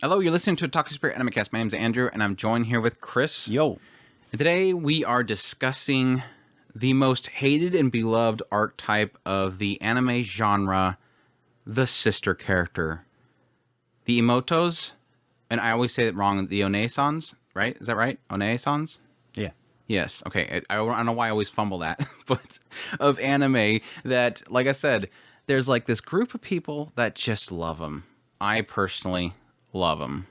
Hello, you're listening to Otaku Spirit Animecast. My name is Andrew, and I'm joined here with Chris. Yo. And today we are discussing the most hated and beloved archetype of the anime genre, the sister character. The Emotos, and I always say it wrong, the Oneisans, right? Is that right? Oneisans? Yeah. Yes. Okay. I don't know why I always fumble that, but of anime that, like I said, there's like this group of people that just love them. I personally love them.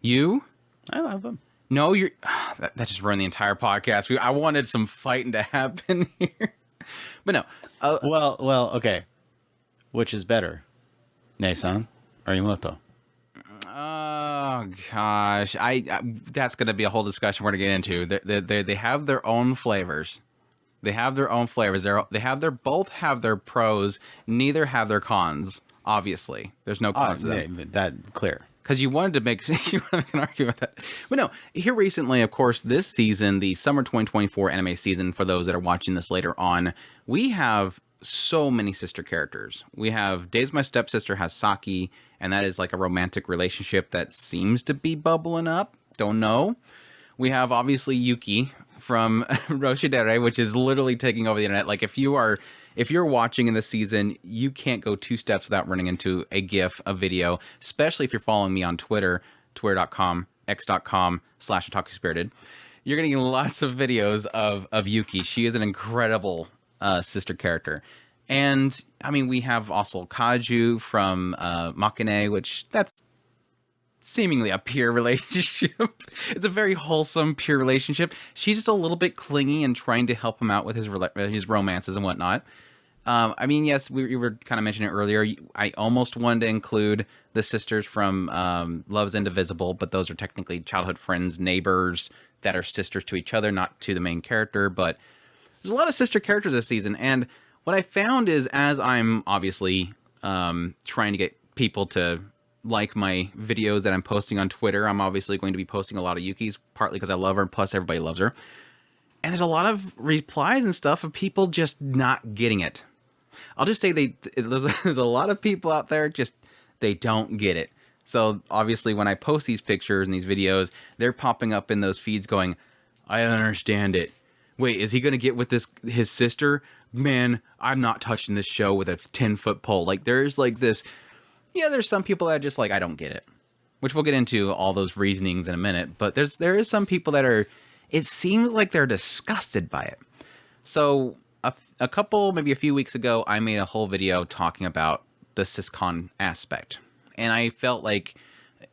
You? I love them. No, you're... That just ruined the entire podcast. I wanted some fighting to happen here. But no. Well, okay. Which is better? Neisan or Emoto? Oh, gosh. That's going to be a whole discussion we're going to get into. They have their own flavors. They have their own flavors. Both have their pros. Neither have their cons, obviously. There's no cons to them. That clear. Because you wanted to make an argument about that. But no, here recently, of course, this season, the summer 2024 anime season, for those that are watching this later on, we have so many sister characters. We have Days My Stepsister has Saki, and that is like a romantic relationship that seems to be bubbling up. Don't know. We have, obviously, Yuki from Roshidere, which is literally taking over the internet. Like, if you're watching in this season, you can't go 2 steps without running into a GIF, a video, especially if you're following me on Twitter, twitter.com, x.com/OtakuSpirited. You're getting lots of videos of Yuki. She is an incredible sister character. And, I mean, we have also Kaju from Makine, which that's seemingly a pure relationship. It's a very wholesome, pure relationship. She's just a little bit clingy and trying to help him out with his romances and whatnot. I mean, yes, we were kind of mentioning it earlier. I almost wanted to include the sisters from Love's Indivisible, but those are technically childhood friends, neighbors that are sisters to each other, not to the main character. But there's a lot of sister characters this season, and what I found is, as I'm obviously trying to get people to like my videos that I'm posting on Twitter, I'm obviously going to be posting a lot of Yuki's, partly because I love her, and plus everybody loves her. And there's a lot of replies and stuff of people just not getting it. I'll just say there's a lot of people out there just, they don't get it. So obviously when I post these pictures and these videos, they're popping up in those feeds going, I don't understand it. Wait, is he going to get with his sister? Man, I'm not touching this show with a 10-foot pole. Like, there's like this... Yeah, there's some people that are just like, I don't get it. Which we'll get into all those reasonings in a minute. But there is some people that are... It seems like they're disgusted by it. So maybe a few weeks ago, I made a whole video talking about the sis-con aspect. And I felt like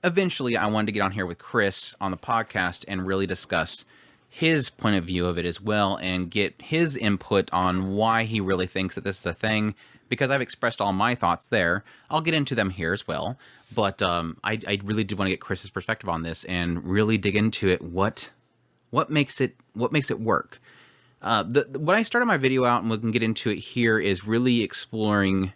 eventually I wanted to get on here with Chris on the podcast and really discuss his point of view of it as well and get his input on why he really thinks that this is a thing, because I've expressed all my thoughts there. I'll get into them here as well, but I really did want to get Chris's perspective on this and really dig into it. What makes it work? When I started my video out, and we can get into it here, is really exploring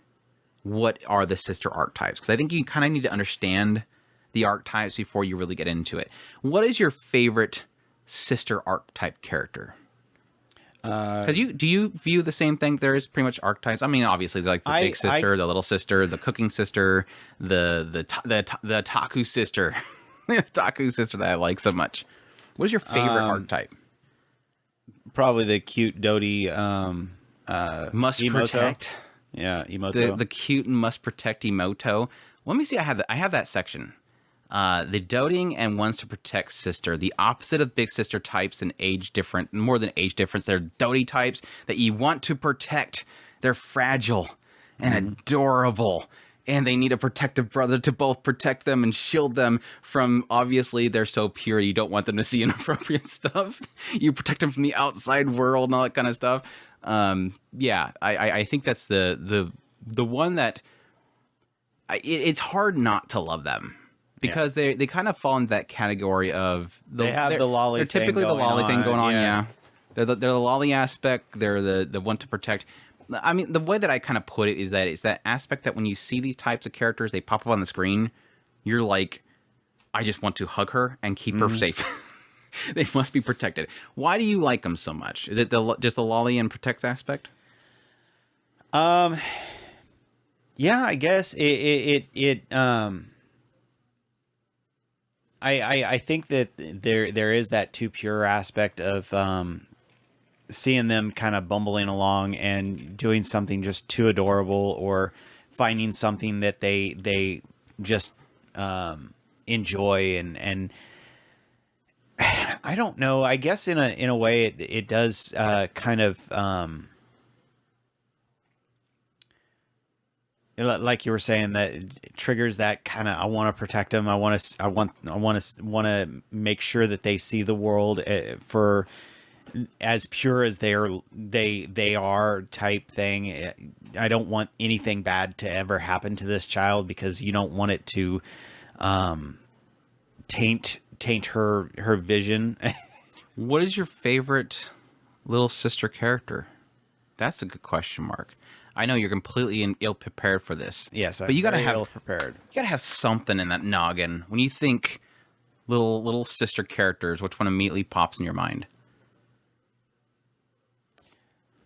what are the sister archetypes, because I think you kind of need to understand the archetypes before you really get into it. What is your favorite sister archetype character? Because do you view the same thing? There is pretty much archetypes. I mean, obviously, like the big sister, the little sister, the cooking sister, the Otaku sister, the Otaku sister that I like so much. What is your favorite archetype? Probably the cute, doty, must Emoto. Protect. Yeah, Emoto. The cute and must protect Emoto. Let me see. I have that section. The doting and wants to protect sister, the opposite of big sister types and more than age difference. They're doty types that you want to protect. They're fragile and adorable, and they need a protective brother to both protect them and shield them from, obviously, they're so pure, you don't want them to see inappropriate stuff. You protect them from the outside world and all that kind of stuff. Yeah, I think that's the one that it's hard not to love them. Because they kind of fall into that category of... They have the lolly thing. They're typically the lolly thing going on, yeah. They're the lolly aspect. They're the one to protect. I mean, the way that I kind of put it is that it's that aspect that when you see these types of characters, they pop up on the screen, you're like, I just want to hug her and keep her safe. They must be protected. Why do you like them so much? Is it just the lolly and protect aspect? Yeah, I guess it I think that there is that too pure aspect of seeing them kind of bumbling along and doing something just too adorable, or finding something that they just enjoy, and I don't know. I guess in a way it does kind of like you were saying, that it triggers that kind of, I want to protect them. I want to make sure that they see the world for as pure as they are type thing. I don't want anything bad to ever happen to this child, because you don't want it to taint her vision. What is your favorite little sister character? That's a good question mark. I know you're completely ill prepared for this. Yes, but you gotta have ill prepared. You gotta have something in that noggin when you think little sister characters. Which one immediately pops in your mind?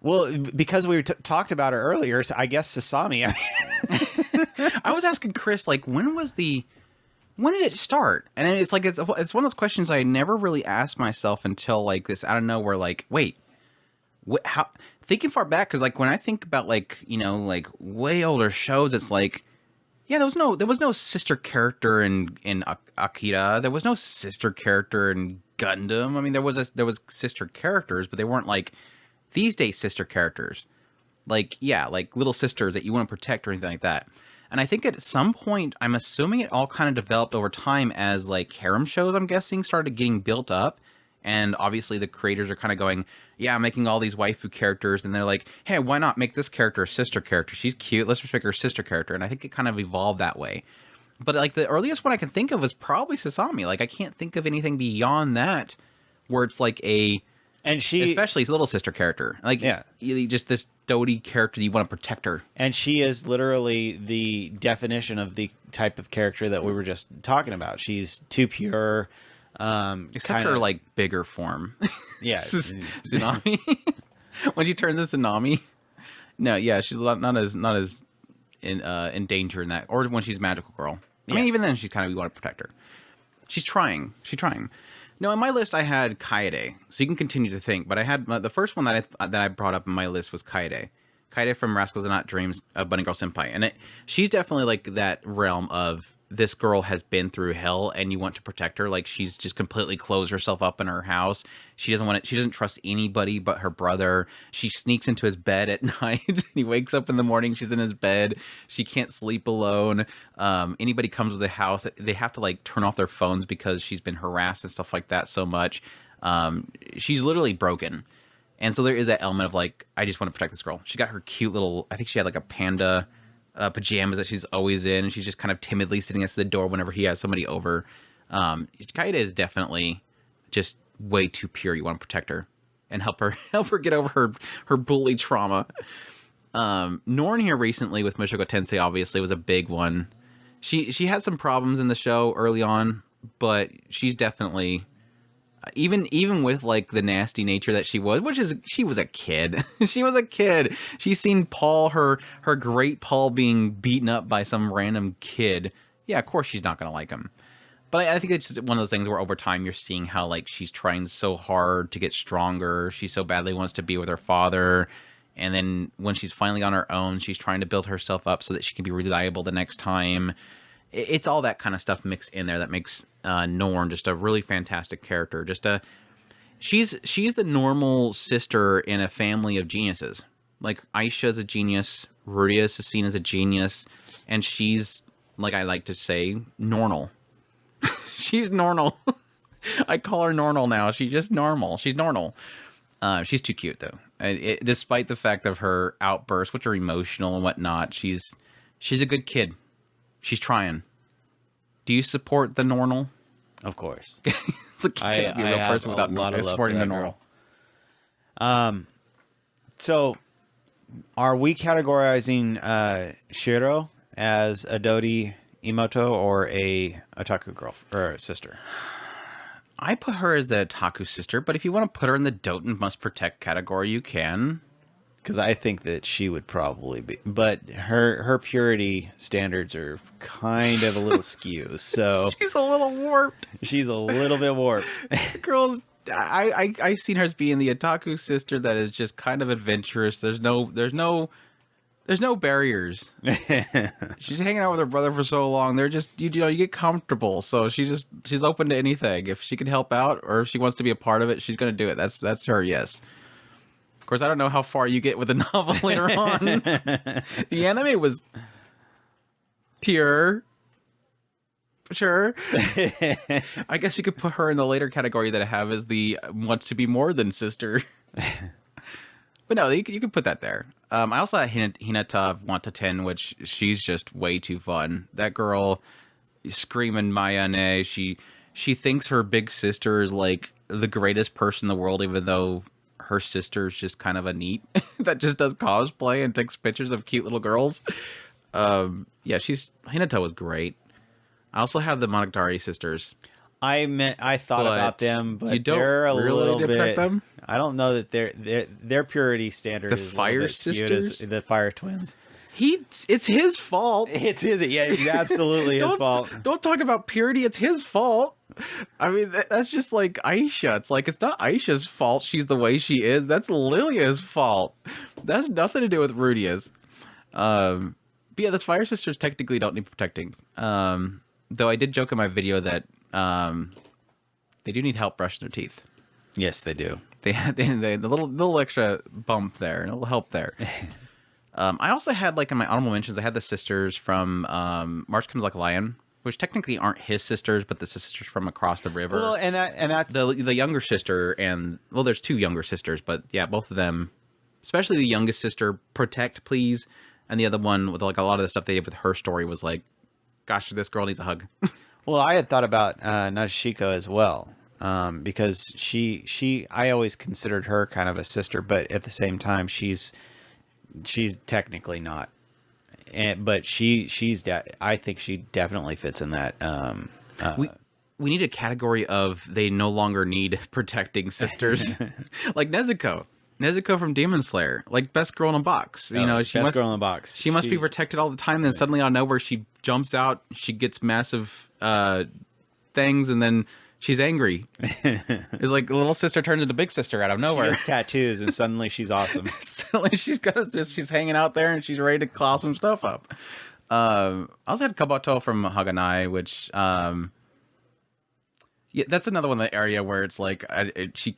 Well, because we talked about her earlier, so I guess Sasami. I was asking Chris, like, when did it start? And it's like it's one of those questions I never really asked myself until like this out of nowhere. Like, wait, how? Thinking far back, because like when I think about like, you know, like way older shows, it's like, yeah, there was no sister character in Akira. There was no sister character in Gundam. I mean, there was sister characters, but they weren't like these days sister characters. Like, yeah, like little sisters that you want to protect or anything like that. And I think at some point, I'm assuming it all kind of developed over time as like harem shows, I'm guessing, started getting built up. And obviously the creators are kind of going, yeah, I'm making all these waifu characters. And they're like, hey, why not make this character a sister character? She's cute. Let's just make her a sister character. And I think it kind of evolved that way. But like the earliest one I can think of was probably Sasami. Like I can't think of anything beyond that where it's like especially his little sister character. Like, yeah, just this doty character, you want to protect her. And she is literally the definition of the type of character that we were just talking about. She's too pure. Except her like bigger form. Yeah. Tsunami. When she turns into Tsunami. No, yeah, she's not as in danger in that. Or when she's Magical Girl. I mean, even then she's kind of, you want to protect her. She's trying. No, in my list I had Kaede. So you can continue to think, but I had the first one that I brought up in my list was Kaede. Kaede from Rascals and Not Dreams of Bunny Girl Senpai. And she's definitely like that realm of this girl has been through hell and you want to protect her. Like she's just completely closed herself up in her house. She doesn't trust anybody but her brother. She sneaks into his bed at night. He wakes up in the morning. She's in his bed. She can't sleep alone. Anybody comes to the house, they have to like turn off their phones because she's been harassed and stuff like that so much. She's literally broken. And so there is that element of like, I just want to protect this girl. She got her cute little, I think she had like a panda pajamas that she's always in, and she's just kind of timidly sitting at the door whenever he has somebody over. Kaede is definitely just way too pure. You want to protect her and help her get over her bully trauma. Norn here recently with Mushoku Tensei obviously was a big one. She had some problems in the show early on, but she's definitely even with like the nasty nature that she was, she was a kid. She was a kid. She's seen Paul, her great Paul, being beaten up by some random kid. Yeah, of course she's not gonna like him. But I think it's just one of those things where over time you're seeing how like she's trying so hard to get stronger. She so badly wants to be with her father. And then when she's finally on her own, she's trying to build herself up so that she can be reliable the next time. It's all that kind of stuff mixed in there that makes Norn just a really fantastic character. She's the normal sister in a family of geniuses. Like Aisha's a genius, Rudius is seen as a genius, and she's, like I like to say, normal. She's normal. I call her normal now. She's just normal. She's normal. She's too cute though. Despite the fact of her outbursts, which are emotional and whatnot, she's a good kid. She's trying. Do you support the normal? Of course. It's like you can't be a real person without supporting the normal. So, are we categorizing Shiro as a Doti Imoto or a otaku girl or a sister? I put her as the otaku sister, but if you want to put her in the Doten must protect category, you can. Because I think that she would probably be, but her purity standards are kind of a little skew. So she's a little warped. She's a little bit warped. Girls, I seen her as being the otaku sister that is just kind of adventurous. There's no barriers. She's hanging out with her brother for so long. They're just you get comfortable. So she's open to anything. If she can help out or if she wants to be a part of it, she's gonna do it. That's her. Yes. Of course, I don't know how far you get with the novel later on. The anime was pure. Sure. I guess you could put her in the later category that I have as the wants to be more than sister. But no, you can put that there. I also had Hinata Want to 10, which she's just way too fun. That girl screaming Mayane, she thinks her big sister is like the greatest person in the world, even though her sister is just kind of a neat that just does cosplay and takes pictures of cute little girls. Yeah, Hinata was great. I also have the Monogatari sisters. I thought about them, but you don't they're a really little bit. them? I don't know that their purity standard. The is Fire a little bit skewed Sisters? the Fire Twins. It's his fault. It's his. Yeah, it's absolutely his fault. Don't talk about purity. It's his fault. I mean, that's just like Aisha. It's like, it's not Aisha's fault she's the way she is. That's Lilia's fault. That's nothing to do with Rudia's. But yeah, this Fire Sisters technically don't need protecting. Though I did joke in my video that they do need help brushing their teeth. Yes, they do. They the little extra bump there, a little help there. I also had, like, in my honorable mentions, I had the sisters from March Comes Like a Lion, which technically aren't his sisters, but the sisters from across the river. Well, and that's the younger sister, and well, there's two younger sisters, but yeah, both of them, especially the youngest sister, protect please, and the other one with like a lot of the stuff they did with her story was like, gosh, this girl needs a hug. Well, I had thought about Natsushiko as well, because I always considered her kind of a sister, but at the same time, she's technically not. But I think she definitely fits in that. We need a category of they no longer need protecting sisters, like Nezuko. Nezuko from Demon Slayer, like best girl in a box. You know, best girl in a box. She must be protected all the time. Then suddenly out of nowhere, she jumps out. She gets massive things, and then she's angry. It's like little sister turns into big sister out of nowhere. She gets tattoos, and suddenly she's awesome. Suddenly she's hanging out there, and she's ready to claw some stuff up. I also had Kabuto from Haganai, which yeah, that's another one, the area where it's like she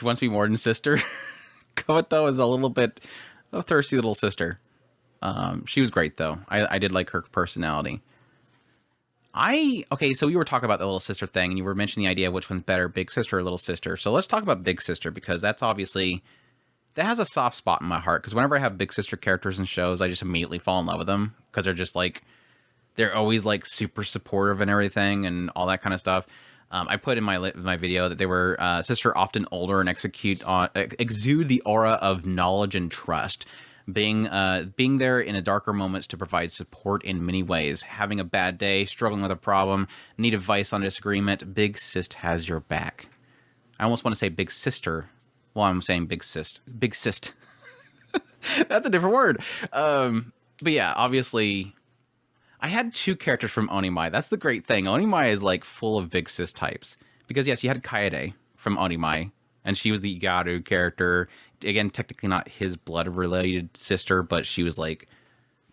wants to be more than sister. Kabuto is a little bit a thirsty little sister. She was great though. I did like her personality. Okay, so we were talking about the little sister thing, and you were mentioning the idea of which one's better, big sister or little sister. So let's talk about big sister, because that's obviously, that has a soft spot in my heart, because whenever I have big sister characters in shows, I just immediately fall in love with them, because they're just like, they're always like super supportive and everything and all that kind of stuff. I put in my video that they were sister often older and exude the aura of knowledge and trust, being there in the darker moments to provide support in many ways. Having a bad day, struggling with a problem, need advice on a disagreement, big sis has your back. I almost want to say big sister. Well, I'm saying big sis. Big sis. That's a different word. But yeah, obviously, I had two characters from Onimai. That's the great thing. Onimai is like full of big sis types. Because yes, you had Kaede from Onimai, and she was the Igaru character. Again, technically not his blood-related sister, but she was like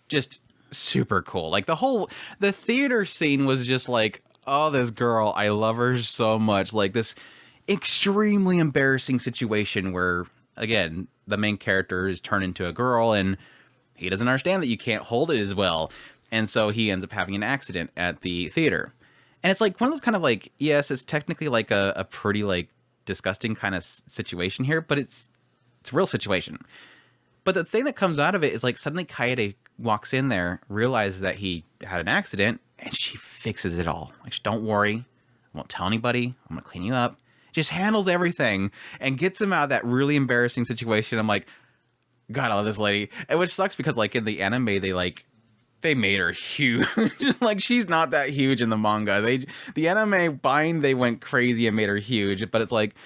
just super cool. Like the theater scene was just like, oh, this girl, I love her so much. Like this extremely embarrassing situation where, again, the main character is turned into a girl, and he doesn't understand that you can't hold it as well. And so he ends up having an accident at the theater. And it's like one of those kind of like, yes, it's technically like a pretty like disgusting kind of situation here, but it's a real situation. But the thing that comes out of it is like suddenly Kaede walks in there, realizes that he had an accident, and she fixes it all. Like, don't worry, I won't tell anybody, I'm gonna clean you up. Just handles everything and gets him out of that really embarrassing situation. I'm like, God, I love this lady. And which sucks because like in the anime, they made her huge. Like, she's not that huge in the manga. The anime they went crazy and made her huge, but it's like,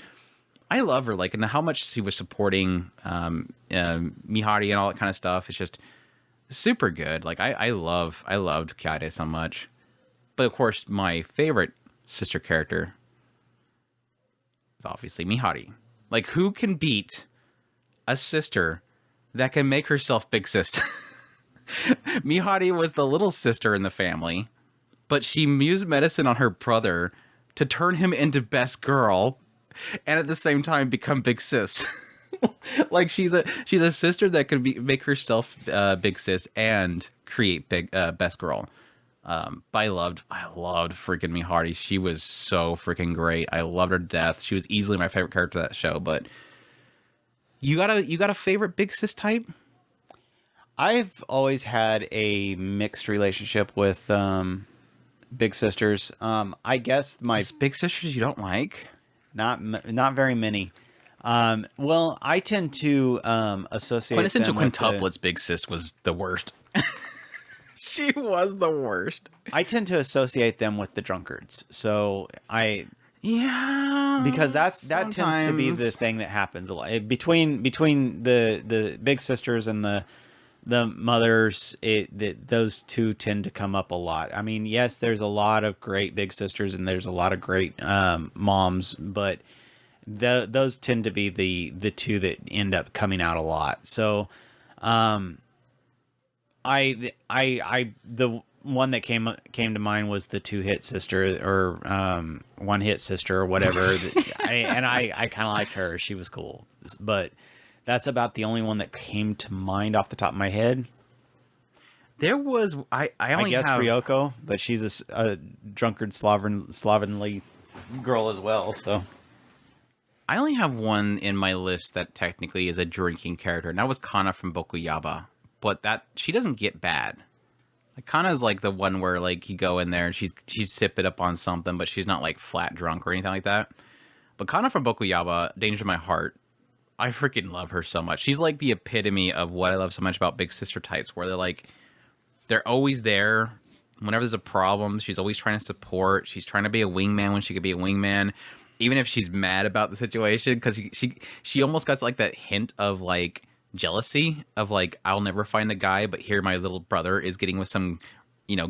I love her, like, and how much she was supporting Mihari and all that kind of stuff. It's just super good. Like, I loved Kaede so much. But of course, my favorite sister character is obviously Mihari. Like, who can beat a sister that can make herself big sis? Mihari was the little sister in the family, but she used medicine on her brother to turn him into best girl, and at the same time become big sis. Like, she's a sister that could make herself big sis and create big best girl. But I loved freaking Mihari. She was so freaking great. I loved her to death. She was easily my favorite character of that show. But you got a favorite big sis type? I've always had a mixed relationship with big sisters. I guess my big sisters you don't like? Not very many. Well, I tend to associate Quintessential them with Quintuplet's big sis was the worst. She was the worst. I tend to associate them with the drunkards. So yeah, because that tends to be the thing that happens a lot between the big sisters and the mothers. Those two tend to come up a lot. I mean, yes, there's a lot of great big sisters and there's a lot of great moms, but those tend to be the two that end up coming out a lot. So, the one that came to mind was the two-hit sister or one-hit sister or whatever. I kind of liked her. She was cool, but that's about the only one that came to mind off the top of my head. There was I guess Ryoko, but she's a drunkard slovenly girl as well. So I only have one in my list that technically is a drinking character, and that was Kana from Bokuyaba. But she doesn't get bad. Like, Kana's like the one where like you go in there and she's sipping up on something, but she's not like flat drunk or anything like that. But Kana from Bokuyaba, Danger in My Heart, I freaking love her so much. She's like the epitome of what I love so much about big sister types, where they're always there. Whenever there's a problem, she's always trying to support. She's trying to be a wingman when she could be a wingman, even if she's mad about the situation, because she almost got like that hint of like jealousy of like, I'll never find a guy, but here my little brother is getting with some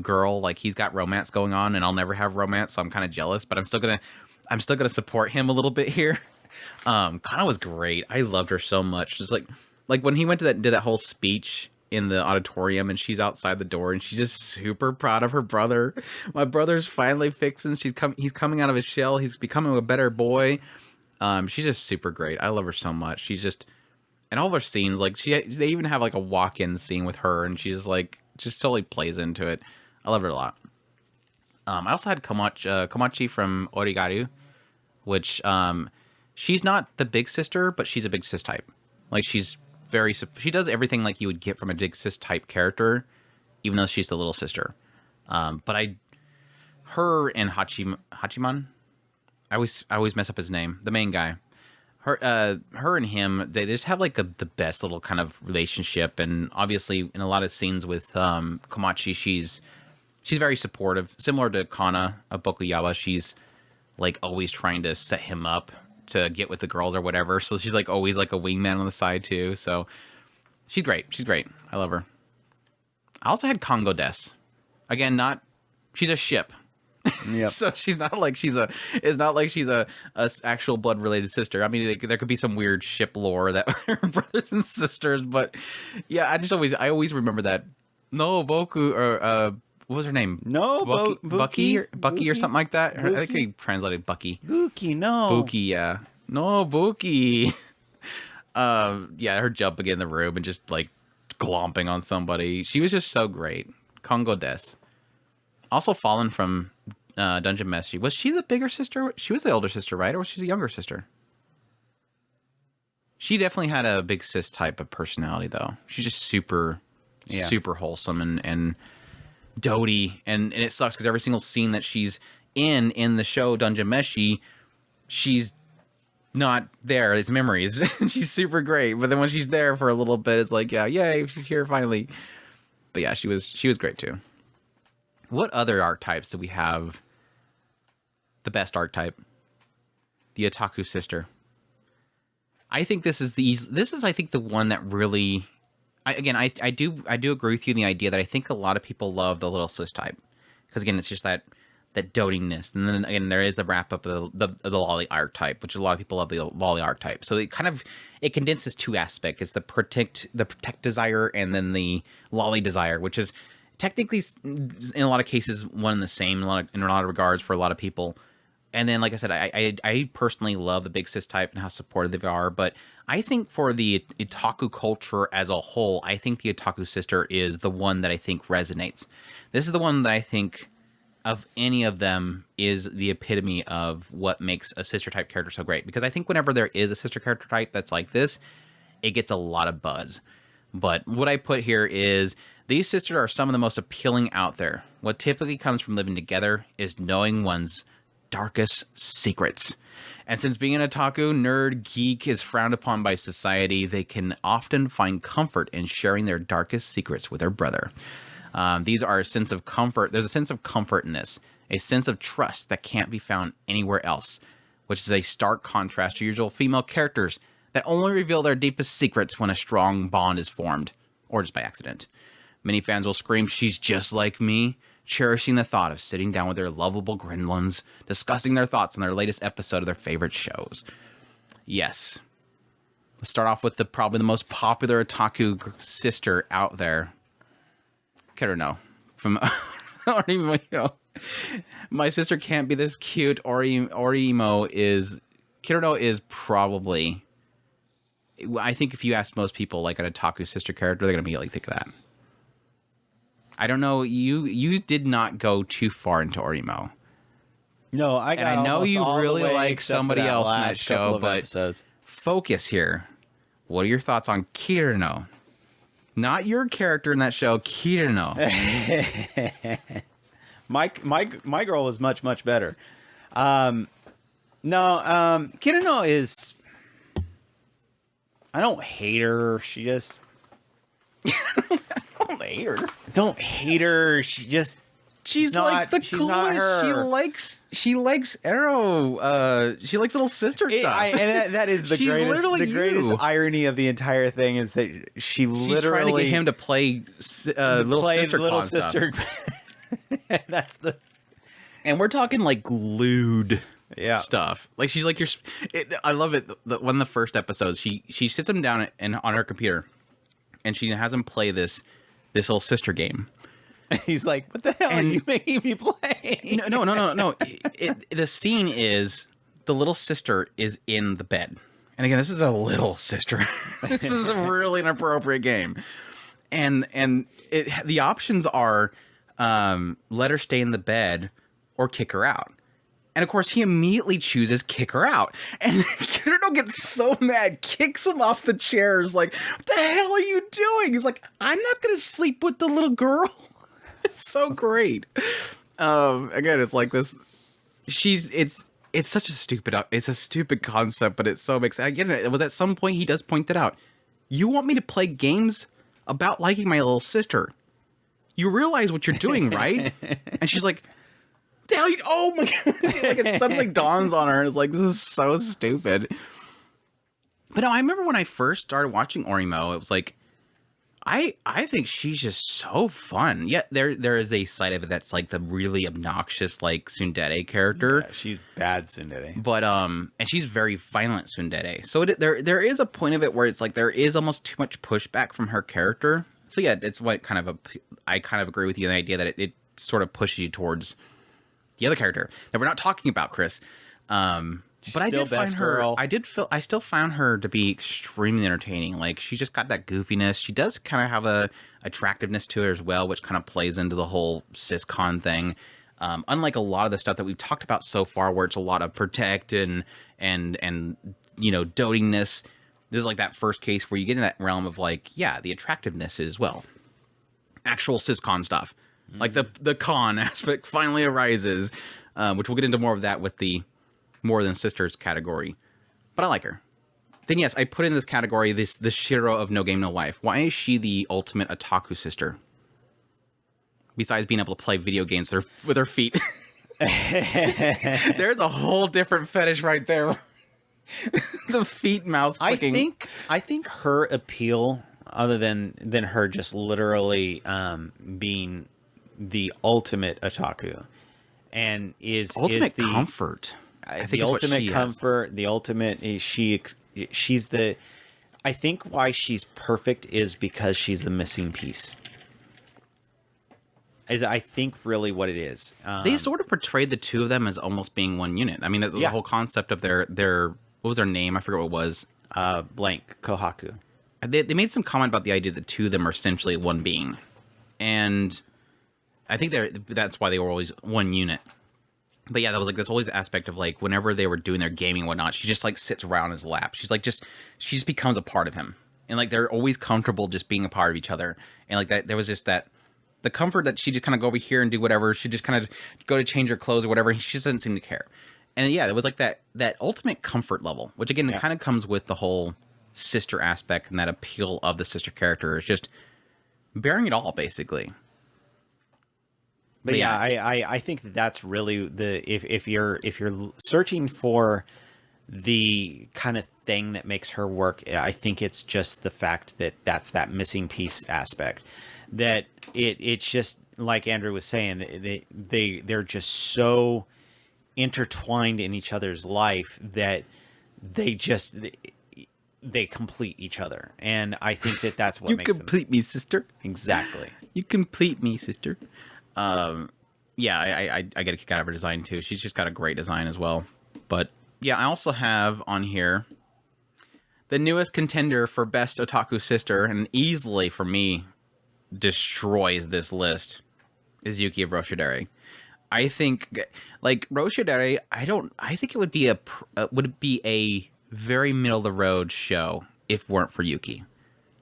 girl, like he's got romance going on and I'll never have romance, so I'm kind of jealous, but I'm still gonna support him a little bit here. Kana was great. I loved her so much. Just like when he did that whole speech in the auditorium and she's outside the door and she's just super proud of her brother. My brother's finally fixing. He's coming out of his shell. He's becoming a better boy. She's just super great. I love her so much. She's just, and all of her scenes, like they even have like a walk-in scene with her and she's like, just totally plays into it. I love her a lot. I also had Komachi from Origaru, which, she's not the big sister, but she's a big sis type. Like she does everything like you would get from a big sis type character, even though she's the little sister. But her and Hachiman, I always mess up his name, the main guy. Her and him, they just have like the best little kind of relationship, and obviously in a lot of scenes with Komachi, she's very supportive, similar to Kana of Bokuyaba. She's like always trying to set him up to get with the girls or whatever. So she's like always like a wingman on the side too. So she's great. She's great. I love her. I also had Kongo Des. Again, she's a ship. Yep. So it's not like she's a actual blood related sister. I mean, there could be some weird ship lore that are brothers and sisters, but yeah, I always remember that. No, Boku, or what was her name? No, Bucky or something like that. I think he translated Bucky. Buki, no. Buki, yeah. No, Buki. Yeah, her jumping in the room and just like glomping on somebody. She was just so great. Kongo Des. Also Fallen from Dungeon Meshi. Was she the bigger sister? She was the older sister, right? Or was she the younger sister? She definitely had a big sis type of personality, though. She's just super wholesome and doty. And it sucks because every single scene that she's in the show Dungeon Meshi, she's not there. It's memories. She's super great. But then when she's there for a little bit, it's like, yeah, yay, she's here finally. But yeah, she was great too. What other archetypes do we have? The best archetype, the Otaku sister. I think this is I think the one that really, I do agree with you in the idea that I think a lot of people love the little sis type, because again, it's just that that dotingness, and then again there is a wrap up of the lolly archetype, which a lot of people love the lolly archetype. So it condenses two aspects: it's the protect desire, and then the lolly desire, which is technically in a lot of cases one and the same in a lot of regards for a lot of people. And then, like I said, I personally love the big sis type and how supportive they are. But I think for the otaku culture as a whole, I think the Otaku Sister is the one that I think resonates. This is the one that I think of any of them is the epitome of what makes a sister type character so great. Because I think whenever there is a sister character type that's like this, it gets a lot of buzz. But what I put here is these sisters are some of the most appealing out there. What typically comes from living together is knowing one's darkest secrets. And since being an otaku, nerd, geek is frowned upon by society, they can often find comfort in sharing their darkest secrets with their brother. These are a sense of comfort. There's a sense of comfort in this, a sense of trust that can't be found anywhere else, which is a stark contrast to usual female characters that only reveal their deepest secrets when a strong bond is formed, or just by accident. Many fans will scream, "She's just like me," cherishing the thought of sitting down with their lovable gremlins, discussing their thoughts on their latest episode of their favorite shows. Yes. Let's start off with probably the most popular otaku sister out there. Kirino from Oreimo. My sister can't be this cute. Oreimo is... Kirino is probably... I think if you ask most people like an otaku sister character, they're going to immediately think of that. I don't know. You did not go too far into Oreimo. No, I know you really like somebody else in that show, but episodes. Focus here. What are your thoughts on Kirino? Not your character in that show, Kirino. my girl was much better. Kirino is. I don't hate her. She just. Don't hate her. She's not, like the she's coolest. not her. She likes Arrow. She likes little sister stuff. And that is the greatest. The greatest irony of the entire thing is that she's literally trying to get him to play little sister. That's the. And we're talking like glued stuff. Like she's like I love it. One of the first episodes, she sits him down on her computer, and she has him play this little sister game. He's like, "What the hell are you making me play?" No. The scene is the little sister is in the bed, and again, this is a little sister. This is a really inappropriate game, and the options are let her stay in the bed or kick her out. And of course, he immediately chooses kick her out. And Kirino gets so mad, kicks him off the chairs, like, "What the hell are you doing?" He's like, "I'm not going to sleep with the little girl." It's so great. Again, it's like this. It's such a stupid concept, but it so makes. I get it. It was at some point he does point that out. You want me to play games about liking my little sister? You realize what you're doing, right? And she's like, "The hell oh my god!" Like it suddenly dawns on her, and it's like, this is so stupid. But no, I remember when I first started watching Oreimo, it was like, I think she's just so fun. Yet there is a side of it that's like the really obnoxious like tsundere character. Yeah, she's bad tsundere. But and she's very violent tsundere. So there is a point of it where it's like there is almost too much pushback from her character. So yeah, it's what I kind of agree with you in the idea that it sort of pushes you towards the other character that we're not talking about, Chris. But I did find her. I still found her to be extremely entertaining. Like she just got that goofiness. She does kind of have a attractiveness to her as well, which kind of plays into the whole sis-con thing. Unlike a lot of the stuff that we've talked about so far, where it's a lot of protect and dotingness. This is like that first case where you get in that realm of like, yeah, the attractiveness as well. Actual sis-con stuff, like the con aspect finally arises, which we'll get into more of that with the more than sisters category. But I like her. Then yes, I put in this category the Shiro of No Game No Life. Why is she the ultimate otaku sister? Besides being able to play video games with her feet. There's a whole different fetish right there. The feet mouse clicking. I think her appeal, other than her just literally being the ultimate otaku, and is ultimate the comfort. I think the is what ultimate she comfort. The ultimate is she's the. I think why she's perfect is because she's the missing piece. Is I think really what it is. They sort of portrayed the two of them as almost being one unit. I mean, that's the whole concept of their what was their name? I forget what it was. Blank Kohaku. They made some comment about the idea that the two of them are essentially one being, and I think that's why they were always one unit. But yeah, that was like this always aspect of like whenever they were doing their gaming and whatnot, she just like sits around his lap. She just becomes a part of him, and like they're always comfortable just being a part of each other. And like that, there was just that. The comfort that she just kind of go over here and do whatever. She just kind of go to change her clothes or whatever. She just doesn't seem to care. And yeah, it was like that ultimate comfort level, which again, kind of comes with the whole sister aspect and that appeal of the sister character is just bearing it all basically. But yeah, I think that's really if you're searching for the kind of thing that makes her work, I think it's just the fact that that's that missing piece aspect. That it's just like Andrew was saying, they're just so intertwined in each other's life that they complete each other, and I think that's what you makes complete me, sister. Exactly. You complete me, sister. Yeah, I get a kick out of her design too. She's just got a great design as well. But yeah, I also have on here the newest contender for best otaku sister, and easily for me destroys this list is Yuki of Roshidere. I think like Roshidere, I think it would be a very middle of the road show if it weren't for Yuki.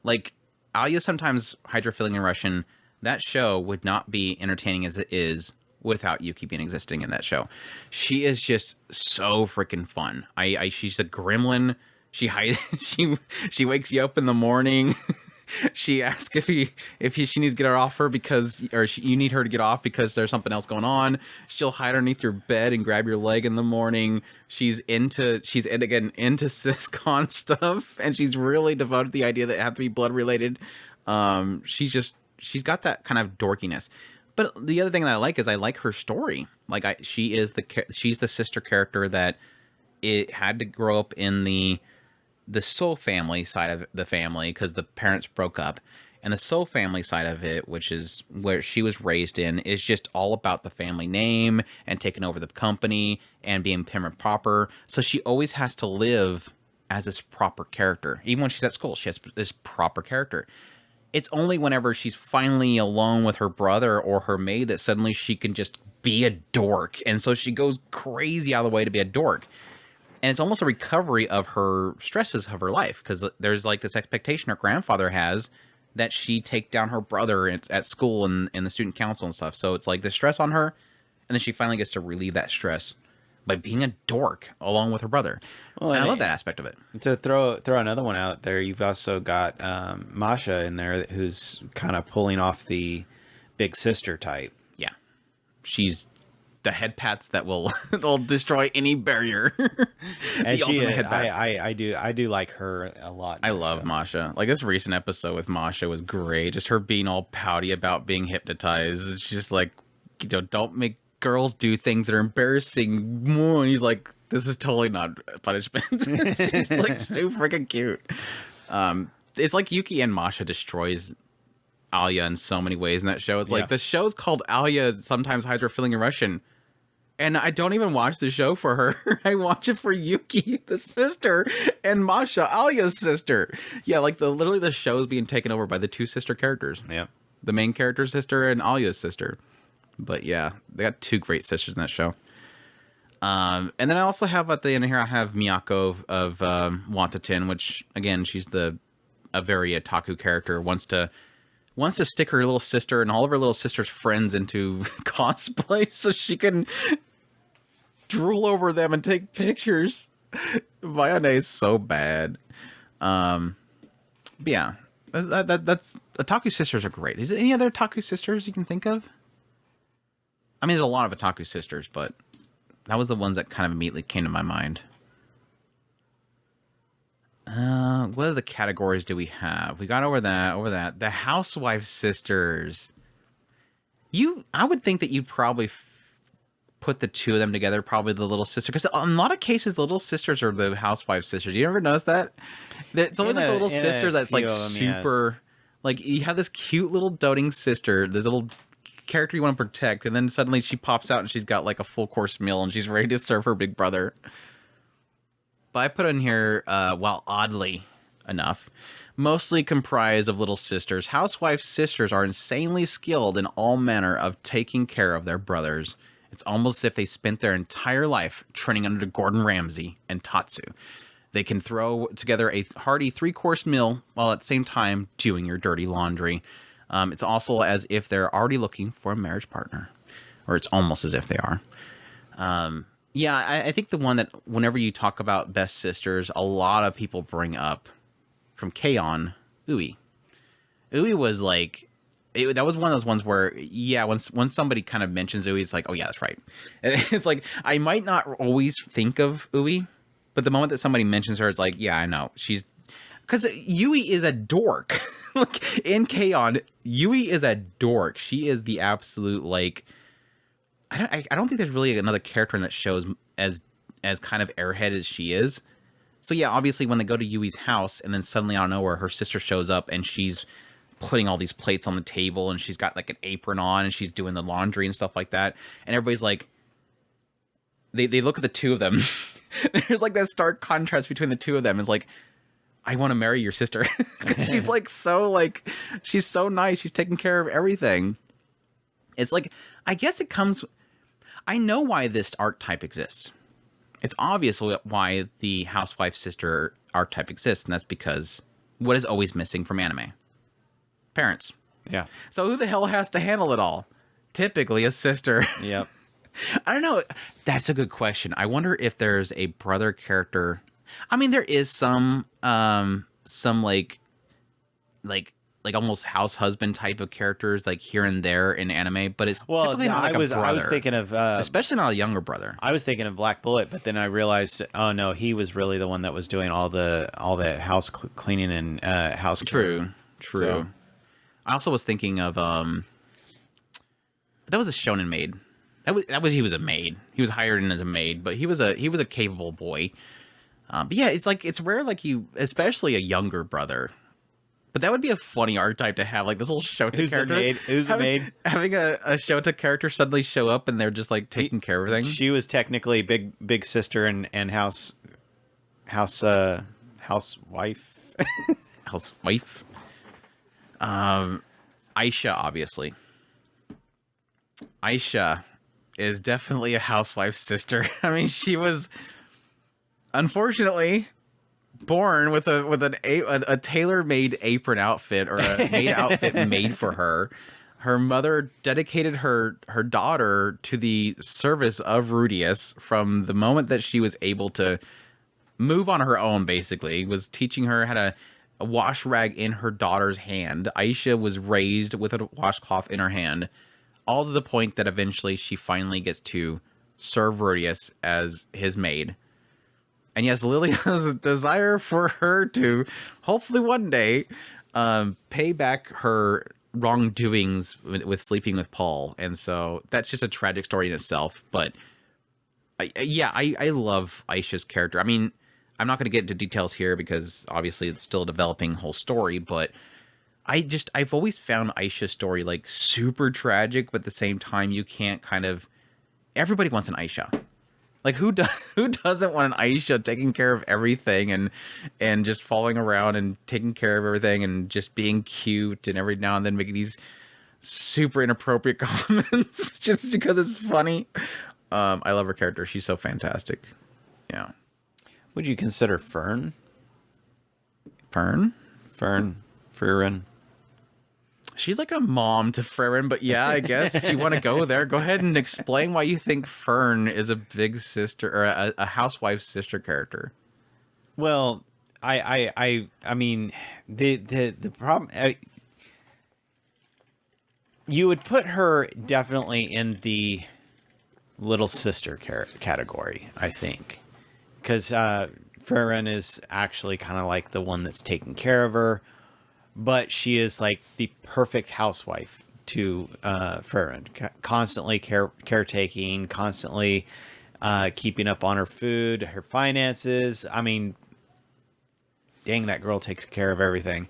Like Alya sometimes hydrophilic in Russian, that show would not be entertaining as it is without Yuki being existing in that show. She is just so freaking fun. She's a gremlin. She wakes you up in the morning. She asks if she needs to get her off her you need her to get off because there's something else going on. She'll hide underneath your bed and grab your leg in the morning. She's into sis-con stuff, and she's really devoted to the idea that it have to be blood related. She's got that kind of dorkiness. But the other thing that I like is I like her story. Like she's the sister character that it had to grow up in the soul family side of the family because the parents broke up, and the soul family side of it, which is where she was raised in, is just all about the family name and taking over the company and being prim and proper. So she always has to live as this proper character. Even when she's at school, she has this proper character. It's only whenever she's finally alone with her brother or her maid that suddenly she can just be a dork. And so she goes crazy out of the way to be a dork. And it's almost a recovery of her stresses of her life, because there's like this expectation her grandfather has that she take down her brother at school and the student council and stuff. So it's like the stress on her, and then she finally gets to relieve that stress by being a dork along with her brother. Well, and I love that aspect of it. To throw another one out there, you've also got Masha in there who's kind of pulling off the big sister type. Yeah, she's the head pats that will destroy any barrier. And I do like her a lot. I love Masha. Like this recent episode with Masha was great. Just her being all pouty about being hypnotized. It's just like, don't make girls do things that are embarrassing. And he's like, this is totally not punishment. She's like so freaking cute. It's like Yuki and Masha destroys Alya in so many ways in that show. It's like the show's called Alya, sometimes hydrophilic in Russian, and I don't even watch the show for her. I watch it for Yuki, the sister, and Masha, Alya's sister. Yeah, like literally the show is being taken over by the two sister characters. Yeah, the main character's sister and Alya's sister. But yeah, they got two great sisters in that show. And then I also have at the end here, I have Miyako of Wantatin, which again, she's a very otaku character. Wants to stick her little sister and all of her little sister's friends into cosplay so she can drool over them and take pictures. Mayone is so bad. But yeah, that's Otaku Sisters are great. Is there any other Otaku Sisters you can think of? I mean, there's a lot of Otaku Sisters, but that was the ones that kind of immediately came to my mind. What other categories do we have? We got over that. The Housewife Sisters. I would think that you'd probably put put the two of them together, probably the little sister, because in a lot of cases, the little sisters are the housewife sisters. You ever notice that? It's always like the little sister that's like super, like you have this cute little doting sister, this little character you want to protect, and then suddenly she pops out and she's got like a full course meal and she's ready to serve her big brother. But I put in here, well, oddly enough, mostly comprised of little sisters, housewife sisters are insanely skilled in all manner of taking care of their brothers. It's almost as if they spent their entire life training under Gordon Ramsay and Tatsu. They can throw together a hearty 3-course meal while at the same time doing your dirty laundry. It's also as if they're already looking for a marriage partner, or it's almost as if they are. Yeah, I think the one that whenever you talk about best sisters, a lot of people bring up from K-On! Ui. Ui was like, that was one of those ones where, yeah, when somebody kind of mentions Ui, it's like, oh yeah, that's right. And it's like, I might not always think of Ui, but the moment that somebody mentions her, it's like, yeah, I know. She's, because Yui is a dork. Like, in K-On!, Yui is a dork. She is the absolute, like, I don't think there's really another character in that shows as kind of airhead as she is. So yeah, obviously when they go to Yui's house and then suddenly out of nowhere her sister shows up and she's putting all these plates on the table and she's got like an apron on and she's doing the laundry and stuff like that. And everybody's like, they look at the two of them. There's like that stark contrast between the two of them. It's like, I want to marry your sister. She's like, she's so nice. She's taking care of everything. It's like, I guess it comes, I know why this archetype exists. It's obvious why the housewife sister archetype exists, and that's because what is always missing from anime? Parents. Yeah. So who the hell has to handle it all? Typically a sister. Yep. I don't know. That's a good question. I wonder if there's a brother character. I mean, there is some like almost house husband type of characters like here and there in anime, but it's typically not like a brother. I was thinking of especially not a younger brother. I was thinking of Black Bullet, but then I realized, oh no, he was really the one that was doing all the house cleaning and house. True. So. I also was thinking of that was a shonen maid. That was he was a maid. He was hired in as a maid, but he was a capable boy. But yeah, it's rare, like especially a younger brother. But that would be a funny archetype to have, like this little Shota character. Who's a maid? Having a Shota character suddenly show up and they're just like taking care of everything. She was technically big sister and housewife. Housewife. Aisha, obviously. Aisha is definitely a housewife sister. I mean, she was unfortunately born with a tailor-made apron outfit, or a maid outfit made for her. Her mother dedicated her daughter to the service of Rudius from the moment that she was able to move on her own, basically. Was teaching her how to a wash rag in her daughter's hand. Aisha was raised with a washcloth in her hand, all to the point that eventually she finally gets to serve Rudius as his maid. And yes, Lily has a desire for her to, hopefully one day, pay back her wrongdoings with sleeping with Paul. And so that's just a tragic story in itself. But I love Aisha's character. I mean, I'm not going to get into details here because obviously it's still a developing whole story, but I've always found Aisha's story like super tragic, but at the same time you can't everybody wants an Aisha. Like who doesn't want an Aisha taking care of everything and just following around and taking care of everything and just being cute and every now and then making these super inappropriate comments just because it's funny. I love her character. She's so fantastic. Yeah. Would you consider Fern? Fern? Frieren. She's like a mom to Frieren, but yeah, I guess if you want to go there, go ahead and explain why you think Fern is a big sister or a housewife sister character. Well, I mean, the problem, you would put her definitely in the little sister category, I think. Because Frieren is actually kind of like the one that's taking care of her, but she is like the perfect housewife to Farron. Constantly caretaking, constantly keeping up on her food, her finances. I mean, dang, that girl takes care of everything.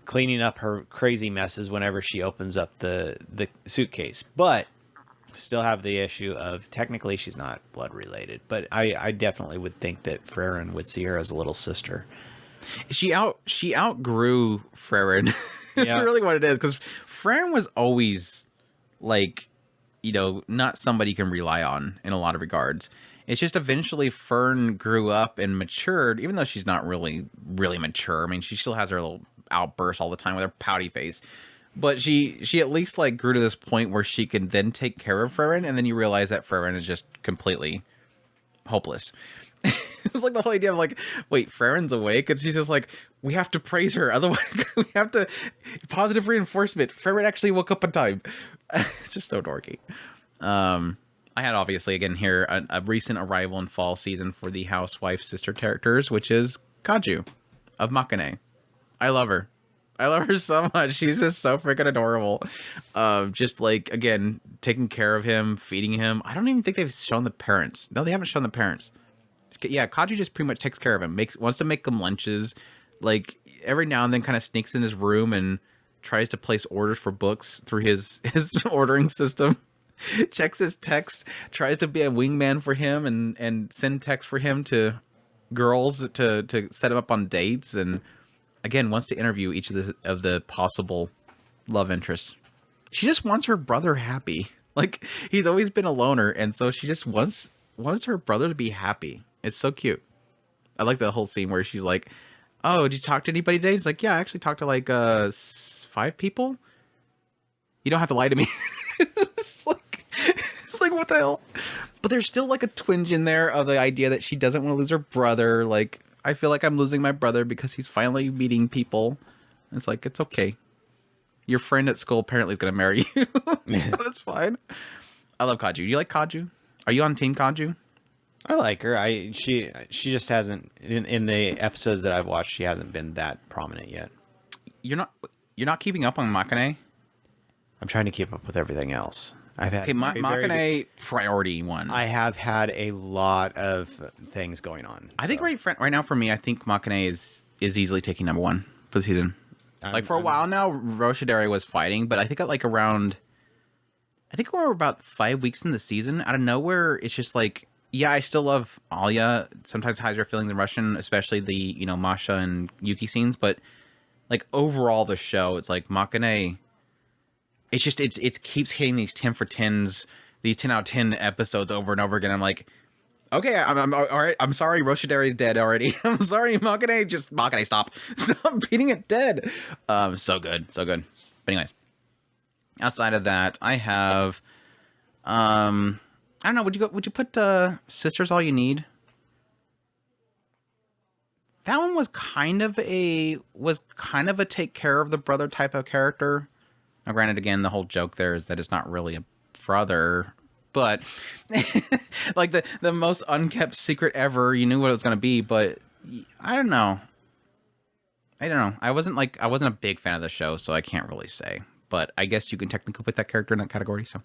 Cleaning up her crazy messes whenever she opens up the suitcase. But still have the issue of technically she's not blood related. But I definitely would think that Farron would see her as a little sister. She outgrew Farron. That's really what it is, because Farron was always like, not somebody you can rely on in a lot of regards. It's just eventually Fern grew up and matured, even though she's not really mature. I mean, she still has her little outbursts all the time with her pouty face. But she at least like grew to this point where she can then take care of Farron, and then you realize that Farron is just completely hopeless. It's like the whole idea of like, wait, Farron's awake, and she's just like, we have to praise her, otherwise we have to positive reinforcement. Farron actually woke up on time. It's just so dorky. I had obviously again here a recent arrival in fall season for the Housewife Sister characters, which is Kaju of Makane. I love her. I love her so much. She's just so freaking adorable. Just like, again, taking care of him, feeding him. I don't even think they've shown the parents. No, they haven't shown the parents. Yeah, Kaju just pretty much takes care of him. Wants to make them lunches. Like, every now and then kind of sneaks in his room and tries to place orders for books through his ordering system. Checks his texts, tries to be a wingman for him and send texts for him to girls to set him up on dates, and again wants to interview each of the possible love interests. She just wants her brother happy. Like, he's always been a loner, and so she just wants her brother to be happy. It's so cute. I like the whole scene where she's like, oh, did you talk to anybody today? He's like, yeah, I actually talked to like 5 people. You don't have to lie to me. It's like, what the hell? But there's still like a twinge in there of the idea that she doesn't want to lose her brother. Like, I feel like I'm losing my brother because he's finally meeting people. It's like, it's okay. Your friend at school apparently is going to marry you. So that's fine. I love Kaju. Do you like Kaju? Are you on Team Kaju? I like her. She just hasn't in the episodes that I've watched. She hasn't been that prominent yet. You're not keeping up on Makane? I'm trying to keep up with everything else. I've had Makane priority 1. I have had a lot of things going on. I think right now for me, I think Makane is easily taking number 1 for the season. For a while now, Roshidere was fighting, but I think at like around, I think we're about 5 weeks in the season. Out of nowhere, it's just like, yeah, I still love Alya. Sometimes hides her feelings in Russian, especially the Masha and Yuki scenes. But like overall, the show, it's like Makane. It's just it keeps hitting these 10 for 10s, these 10 out of 10 episodes over and over again. I'm like, okay, I'm all right. I'm sorry, Roshidere is dead already. I'm sorry, Makane, stop beating it dead. So good. But anyways, outside of that, I have, I don't know. Would you put Sisters All You Need? That one was kind of a take care of the brother type of character. Now, granted, again, the whole joke there is that it's not really a brother, but like the most unkept secret ever. You knew what it was going to be, but I don't know. I wasn't a big fan of the show, so I can't really say. But I guess you can technically put that character in that category. So,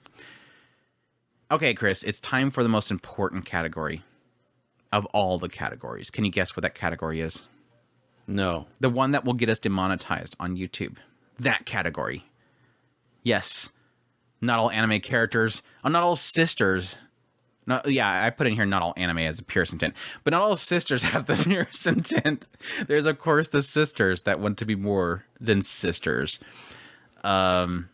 okay, Chris, it's time for the most important category of all the categories. Can you guess what that category is? No. The one that will get us demonetized on YouTube. That category. Yes. Not all anime characters. Not all sisters. No, yeah, I put in here not all anime as the purest intent. But not all sisters have the purest intent. There's, of course, the sisters that want to be more than sisters. When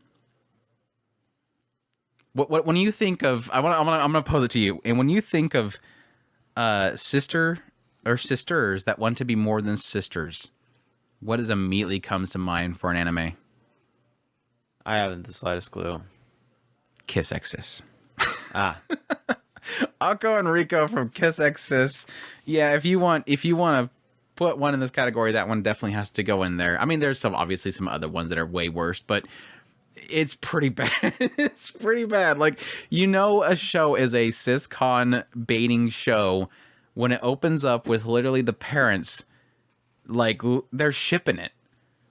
you think of... I'm gonna pose it to you. And when you think of sister or sisters that want to be more than sisters, what immediately comes to mind for an anime? I haven't the slightest clue. Kiss X Sis. Ah. Akko and Rico from Kiss X Sis. Yeah, if you want to put one in this category, that one definitely has to go in there. I mean, there's obviously some other ones that are way worse, but it's pretty bad. It's pretty bad. Like, a show is a sis-con baiting show when it opens up with literally the parents, like, they're shipping it.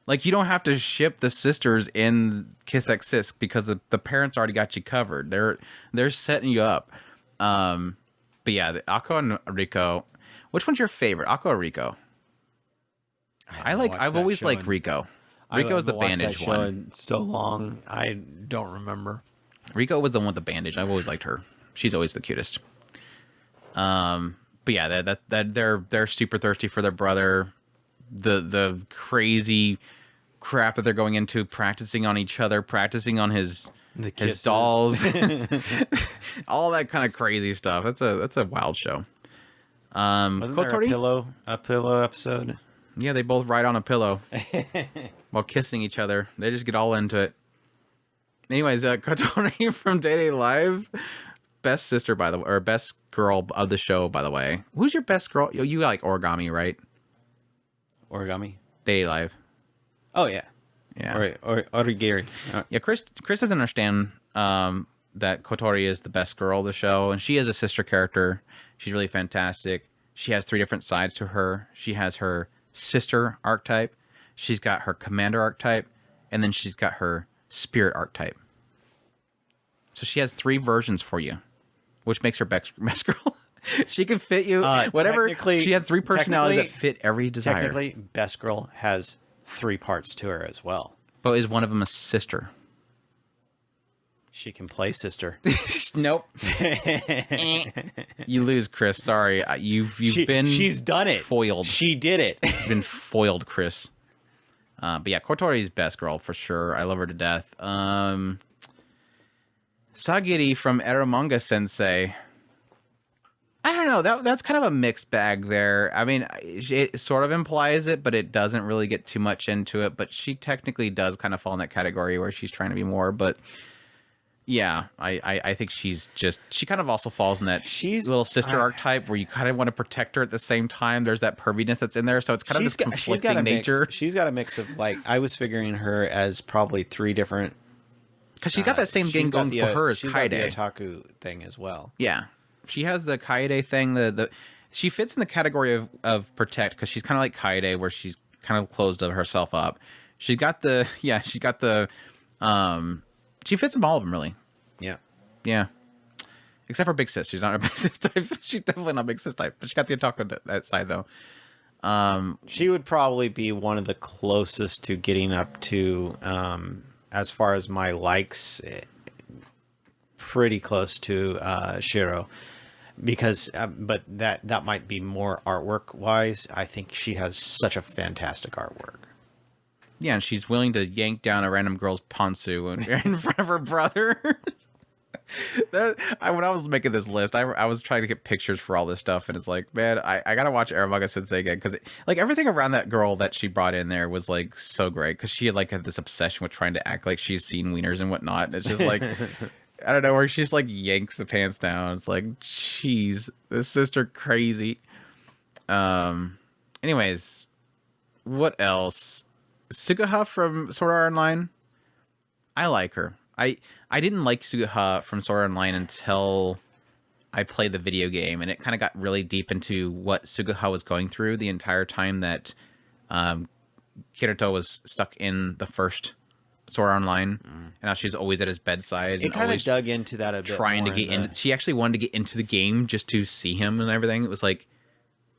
Like, you don't have to ship the sisters in Kiss X Sis because the parents already got you covered. They're setting you up. But yeah, the Akko and Riko. Which one's your favorite, Akko or Riko? I've always liked Riko. Riko is the bandage one. In so long, I don't remember. Riko was the one with the bandage. I've always liked her. She's always the cutest. But yeah, they're super thirsty for their brother. The crazy crap that they're going into, practicing on each other, practicing on his dolls, all that kind of crazy stuff. That's a wild show. Wasn't there a pillow episode? Yeah, they both ride on a pillow while kissing each other. They just get all into it. Anyways, Kotori from Day Day Live, best sister by the way, or best girl of the show by the way. Who's your best girl? You like Origami, right? Origami? Day Day Live. Oh yeah. Yeah. Or Origami. Yeah, Chris doesn't understand that Kotori is the best girl of the show, and she is a sister character. She's really fantastic. She has 3 different sides to her. She has her sister archetype, she's got her commander archetype, and then she's got her spirit archetype. So she has 3 versions for you, which makes her best girl. She can fit you whatever. She has 3 personalities that fit every desire. Technically, best girl has 3 parts to her as well. But is one of them a sister? She can play sister. Nope. You lose, Chris. Sorry. She's done it. Foiled. She did it. You've been foiled, Chris. But yeah, Kotori's best girl for sure. I love her to death. Sagiri from Eromanga Sensei. I don't know. That's kind of a mixed bag there. I mean, it sort of implies it, but it doesn't really get too much into it. But she technically does kind of fall in that category where she's trying to be more. But yeah, I think she kind of also falls in that little sister archetype where you kind of want to protect her at the same time. There's that perviness that's in there. So it's kind of this conflicting nature. She's got a mix of, like, I was figuring her as probably 3 different. Because she's got that same thing going for her as Kaede. She's got the otaku thing as well. Yeah. She has the Kaede thing. She fits in the category of protect because she's kind of like Kaede where she's kind of closed herself up. She fits in all of them, really. Yeah. Yeah. Except for Big Sis. She's not a Big Sis type. She's definitely not Big Sis type. But she got the otaku that side, though. She would probably be one of the closest to getting up to, as far as my likes, pretty close to Shiro. Because, but that might be more artwork-wise. I think she has such a fantastic artwork. Yeah, and she's willing to yank down a random girl's pantsu in front of her brother. When I was making this list, I was trying to get pictures for all this stuff, and it's like, man, I gotta watch Eromanga Sensei again, because like everything around that girl that she brought in there was like so great, because she had this obsession with trying to act like she's seen wieners and whatnot, and it's just like I don't know, where she just like yanks the pants down. It's like, jeez, this sister crazy. Anyways, what else? Suguha from Sword Art Online. I like her. I didn't like Suguha from Sword Art Online until I played the video game, and it kind of got really deep into what Suguha was going through the entire time that Kirito was stuck in the first Sword Art Online, and how she's always at his bedside. It kind of dug into that a bit. Trying to get in. She actually wanted to get into the game just to see him and everything. It was like,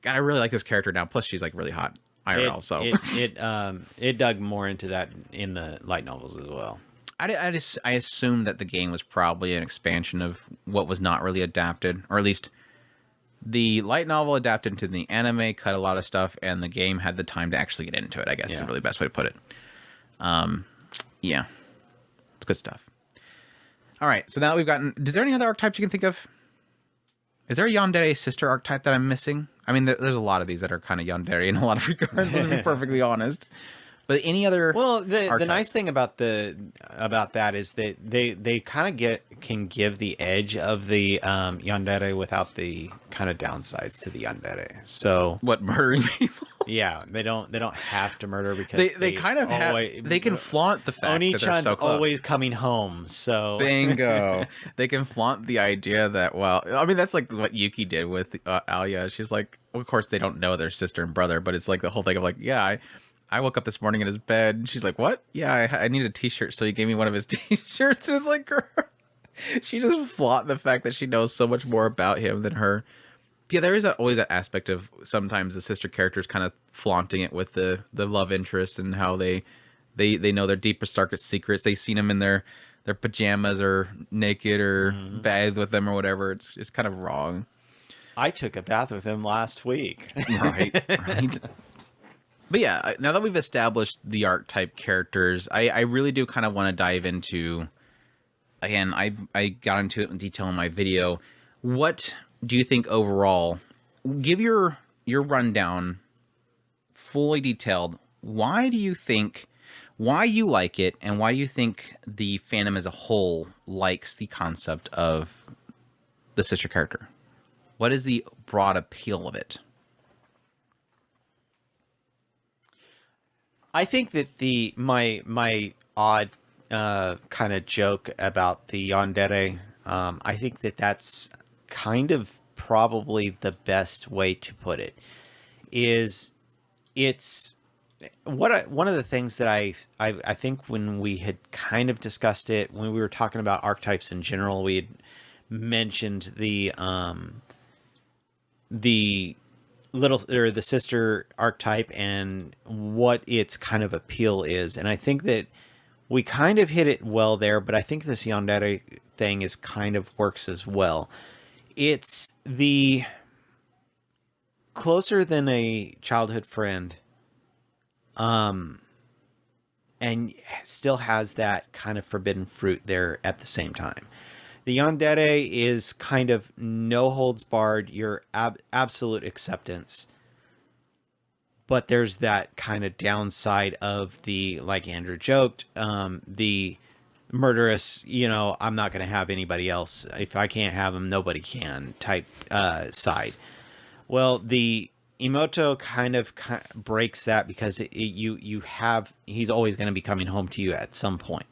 God, I really like this character now. Plus, she's like really hot IRL. It dug more into that in the light novels as well. I assumed that the game was probably an expansion of what was not really adapted, or at least the light novel adapted into the anime, cut a lot of stuff, and the game had the time to actually get into it, I guess is really the best way to put it. Yeah. It's good stuff. All right, so now that we've gotten... Is there any other archetypes you can think of? Is there a yandere sister archetype that I'm missing? I mean, there's a lot of these that are kind of yandere in a lot of regards, let's be perfectly honest. But any other... Well, the nice thing about that is that they kind of can give the edge of the yandere without the kind of downsides to the yandere. So what, murdering people? Yeah, they don't have to murder because they kind of they can flaunt the fact that they're so close. Always coming home. So bingo, they can flaunt the idea that, well, I mean, that's like what Yuki did with Alia. She's like, well, of course they don't know their sister and brother, but it's like the whole thing of like, yeah, I woke up this morning in his bed, and she's like, "What? Yeah, I need a T-shirt." So he gave me one of his T-shirts, and it's like, girl, she just flaunted the fact that she knows so much more about him than her. Yeah, there is always that aspect of sometimes the sister characters kind of flaunting it with the love interest and how they know their deepest, darkest secrets. They've seen them in their pajamas or naked or bathed with them or whatever. It's just kind of wrong. I took a bath with him last week. Right. But yeah, now that we've established the archetype characters, I really do kind of want to dive into, again, I got into it in detail in my video. What do you think overall? Give your rundown, fully detailed. Why you like it, and why do you think the fandom as a whole likes the concept of the sister character? What is the broad appeal of it? I think that my odd kind of joke about the yandere, I think that that's kind of probably the best way to put it. Is it's one of the things that I think when we had kind of discussed it, when we were talking about archetypes in general, we had mentioned the the sister archetype and what its kind of appeal is. And I think that we kind of hit it well there, but I think this yandere thing is kind of works as well. It's the closer than a childhood friend, and still has that kind of forbidden fruit there at the same time. The yandere is kind of no holds barred, your absolute acceptance. But there's that kind of downside of the, like Andrew joked, the murderous, I'm not going to have anybody else. If I can't have him, nobody can type side. Well, the Emoto kind of breaks that because he's always going to be coming home to you at some point.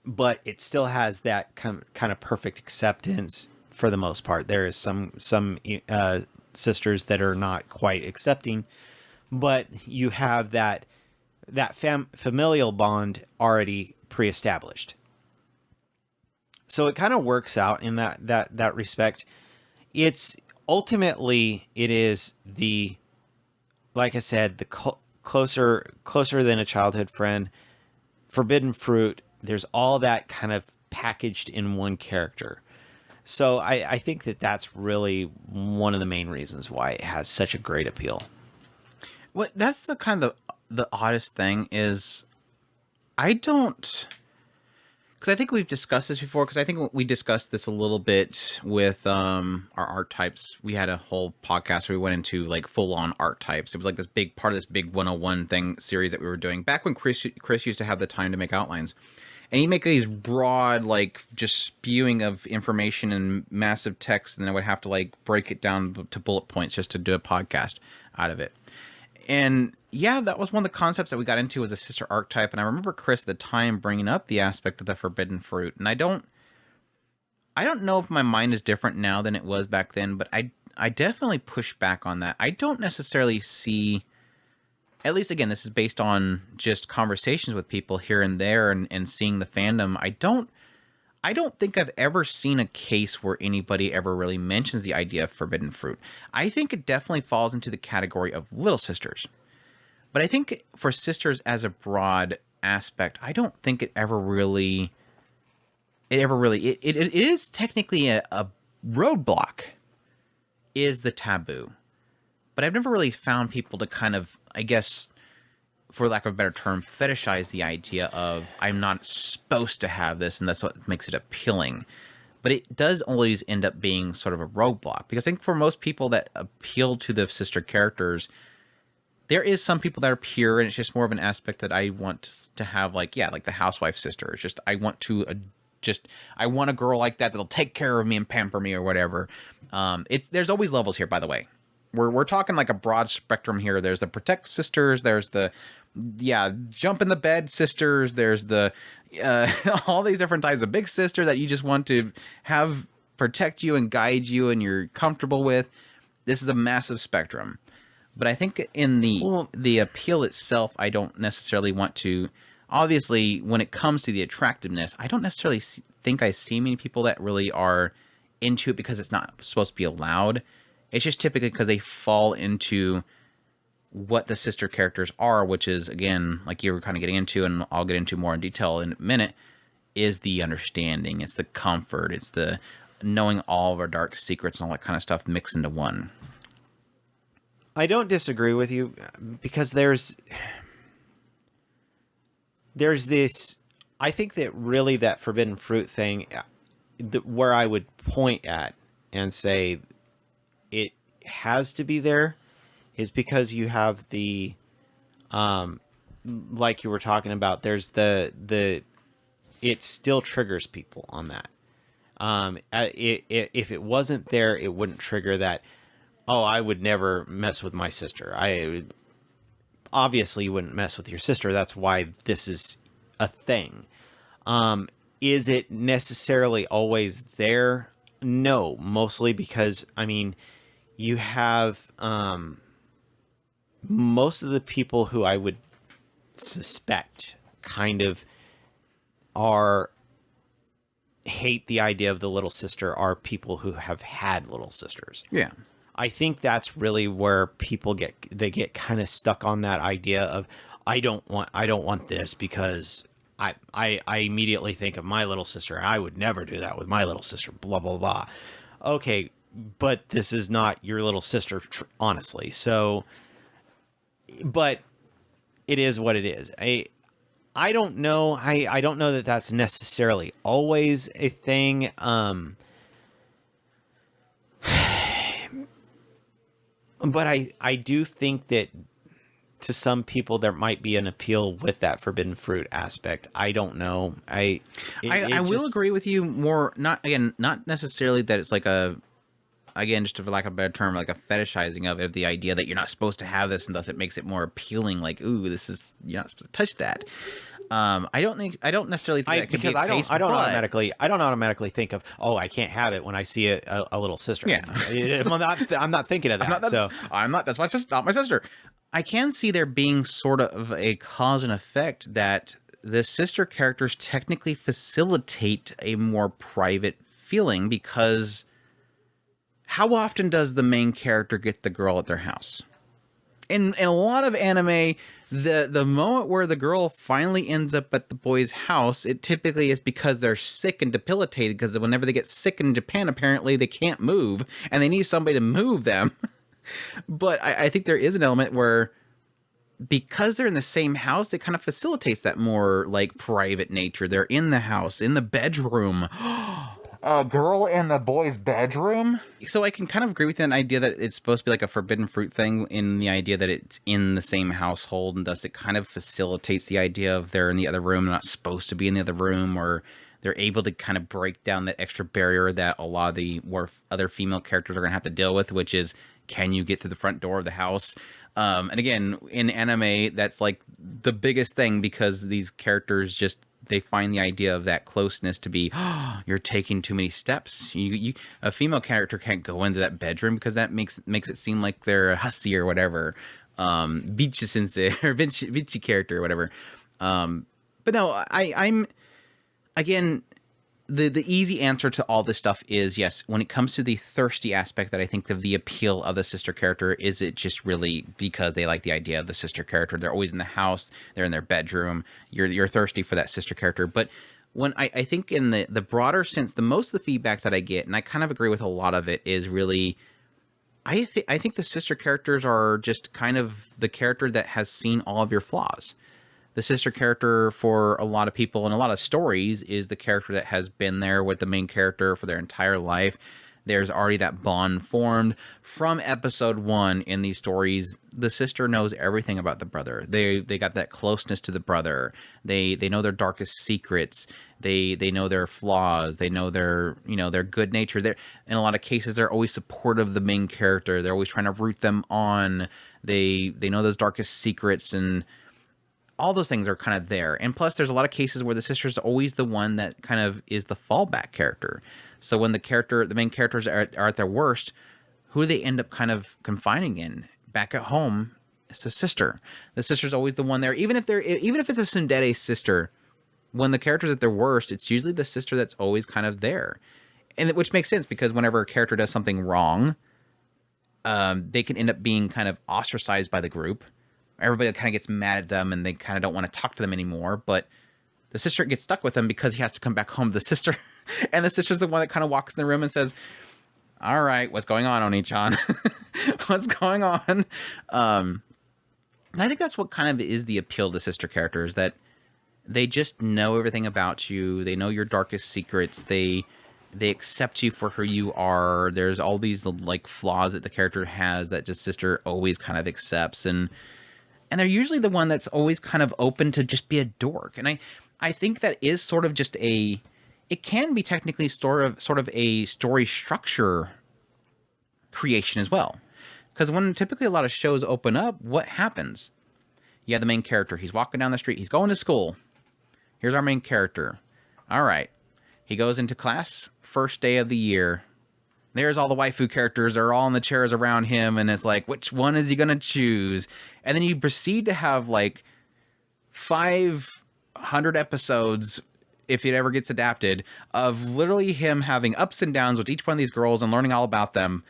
But it still has that kind of perfect acceptance for the most part. There is some sisters that are not quite accepting, but you have that familial bond already pre-established. So it kind of works out in that respect. It's ultimately, it is the, like I said, the closer than a childhood friend, forbidden fruit. There's all that kind of packaged in one character. So I think that that's really one of the main reasons why it has such a great appeal. Well, that's the kind of the oddest thing is I don't... Because I think we've discussed this before, because I think we discussed this a little bit with our archetypes. We had a whole podcast where we went into like full-on archetypes. It was like this big part of this big 101 thing series that we were doing back when Chris used to have the time to make outlines. And he'd make these broad, like, just spewing of information and massive text, and then I would have to, like, break it down to bullet points just to do a podcast out of it. And, yeah, that was one of the concepts that we got into as a sister archetype, and I remember Chris at the time bringing up the aspect of the forbidden fruit, and I don't know if my mind is different now than it was back then, but I definitely push back on that. I don't necessarily see... At least, again, this is based on just conversations with people here and there and seeing the fandom. I don't think I've ever seen a case where anybody ever really mentions the idea of forbidden fruit. I think it definitely falls into the category of little sisters. But I think for sisters as a broad aspect, I don't think it is technically a roadblock is the taboo. But I've never really found people to kind of, I guess, for lack of a better term, fetishize the idea of I'm not supposed to have this, and that's what makes it appealing. But it does always end up being sort of a roadblock, because I think for most people that appeal to the sister characters, there is some people that are pure, and it's just more of an aspect that I want to have, like the Housewife Sisters. Just I want a girl like that that'll take care of me and pamper me or whatever. There's always levels here, by the way. We're talking like a broad spectrum here. There's the protect sisters. There's the jump in the bed sisters. There's the all these different types of big sister that you just want to have protect you and guide you and you're comfortable with. This is a massive spectrum. But I think in the appeal itself, I don't necessarily want to. Obviously, when it comes to the attractiveness, I don't necessarily think I see many people that really are into it because it's not supposed to be allowed. It's just typically because they fall into what the sister characters are, which is, again, like you were kind of getting into, and I'll get into more in detail in a minute, is the understanding. It's the comfort. It's the knowing all of our dark secrets and all that kind of stuff mixed into one. I don't disagree with you because there's this, I think that really that forbidden fruit thing, where I would point at and say it has to be there is because you have the, like you were talking about, there's the it still triggers people on that. If it wasn't there, it wouldn't trigger that. Oh, I would never mess with my sister. Obviously you wouldn't mess with your sister. That's why this is a thing. Is it necessarily always there? No, mostly because, I mean, you have most of the people who I would suspect kind of hate the idea of the little sister are people who have had little sisters. Yeah. I think that's really where people get kind of stuck on that idea of I don't want this because I immediately think of my little sister. I would never do that with my little sister, blah, blah, blah. Okay, but this is not your little sister, honestly. So, but it is what it is. I don't know. I don't know that that's necessarily always a thing. But I do think that to some people there might be an appeal with that forbidden fruit aspect. I don't know. I will agree with you more. Not necessarily that it's like just for lack of a better term, like a fetishizing of it, the idea that you're not supposed to have this and thus it makes it more appealing. Like, ooh, you're not supposed to touch that. I don't necessarily think that could be the case, I don't automatically think of, oh, I can't have it when I see a little sister. Yeah. I'm not thinking of that. That's my sister, not my sister. I can see there being sort of a cause and effect that the sister characters technically facilitate a more private feeling, because how often does the main character get the girl at their house? In a lot of anime, the moment where the girl finally ends up at the boy's house, it typically is because they're sick and debilitated, because whenever they get sick in Japan, apparently they can't move, and they need somebody to move them. But I think there is an element where, because they're in the same house, it kind of facilitates that more, like, private nature. They're in the house, in the bedroom. A girl in the boy's bedroom? So I can kind of agree with that idea that it's supposed to be like a forbidden fruit thing, in the idea that it's in the same household, and thus it kind of facilitates the idea of they're in the other room, they're not supposed to be in the other room, or they're able to kind of break down that extra barrier that a lot of the other female characters are going to have to deal with, which is, can you get through the front door of the house? And again, in anime, that's like the biggest thing, because these characters they find the idea of that closeness to be, oh, you're taking too many steps. A female character can't go into that bedroom because that makes it seem like they're a hussy or whatever. Bichi sensei or Bichi character or whatever. But no, I'm again, the easy answer to all this stuff is yes. When it comes to the thirsty aspect, that I think of the appeal of the sister character, is it just really because they like the idea of the sister character? They're always in the house, they're in their bedroom. You're thirsty for that sister character. But when I think in the broader sense, the most of the feedback that I get, and I kind of agree with a lot of it, is really, I think the sister characters are just kind of the character that has seen all of your flaws. The sister character, for a lot of people and a lot of stories, is the character that has been there with the main character for their entire life. There's already that bond formed from episode 1 in these stories. The sister knows everything about the brother. They got that closeness to the brother. They know their darkest secrets. They know their flaws. They know their good nature. In a lot of cases, they're always supportive of the main character. They're always trying to root them on. They know those darkest secrets, and all those things are kind of there. And plus, there's a lot of cases where the sister's always the one that kind of is the fallback character. So when the main characters are at their worst, who do they end up kind of confining in? back at home, it's the sister. The sister's always the one there. Even if it's a tsundere sister, when the character's at their worst, it's usually the sister that's always kind of there. And which makes sense because whenever a character does something wrong, they can end up being kind of ostracized by the group. Everybody kind of gets mad at them and they kind of don't want to talk to them anymore. But the sister gets stuck with him because he has to come back home to the sister. And the sister's the one that kind of walks in the room and says, all right, what's going on, Oni-chan? What's going on? And I think that's what kind of is the appeal to sister characters, that they just know everything about you. They know your darkest secrets. They accept you for who you are. There's all these like flaws that the character has that just sister always kind of accepts. And they're usually the one that's always kind of open to just be a dork. And I think that is sort of just it can be technically sort of a story structure creation as well. Because when typically a lot of shows open up, what happens? You have the main character. He's walking down the street. He's going to school. Here's our main character. All right. He goes into class, first day of the year. There's all the waifu characters are all in the chairs around him, and it's like, which one is he going to choose? And then you proceed to have like 500 episodes, if it ever gets adapted, of literally him having ups and downs with each one of these girls and learning all about them.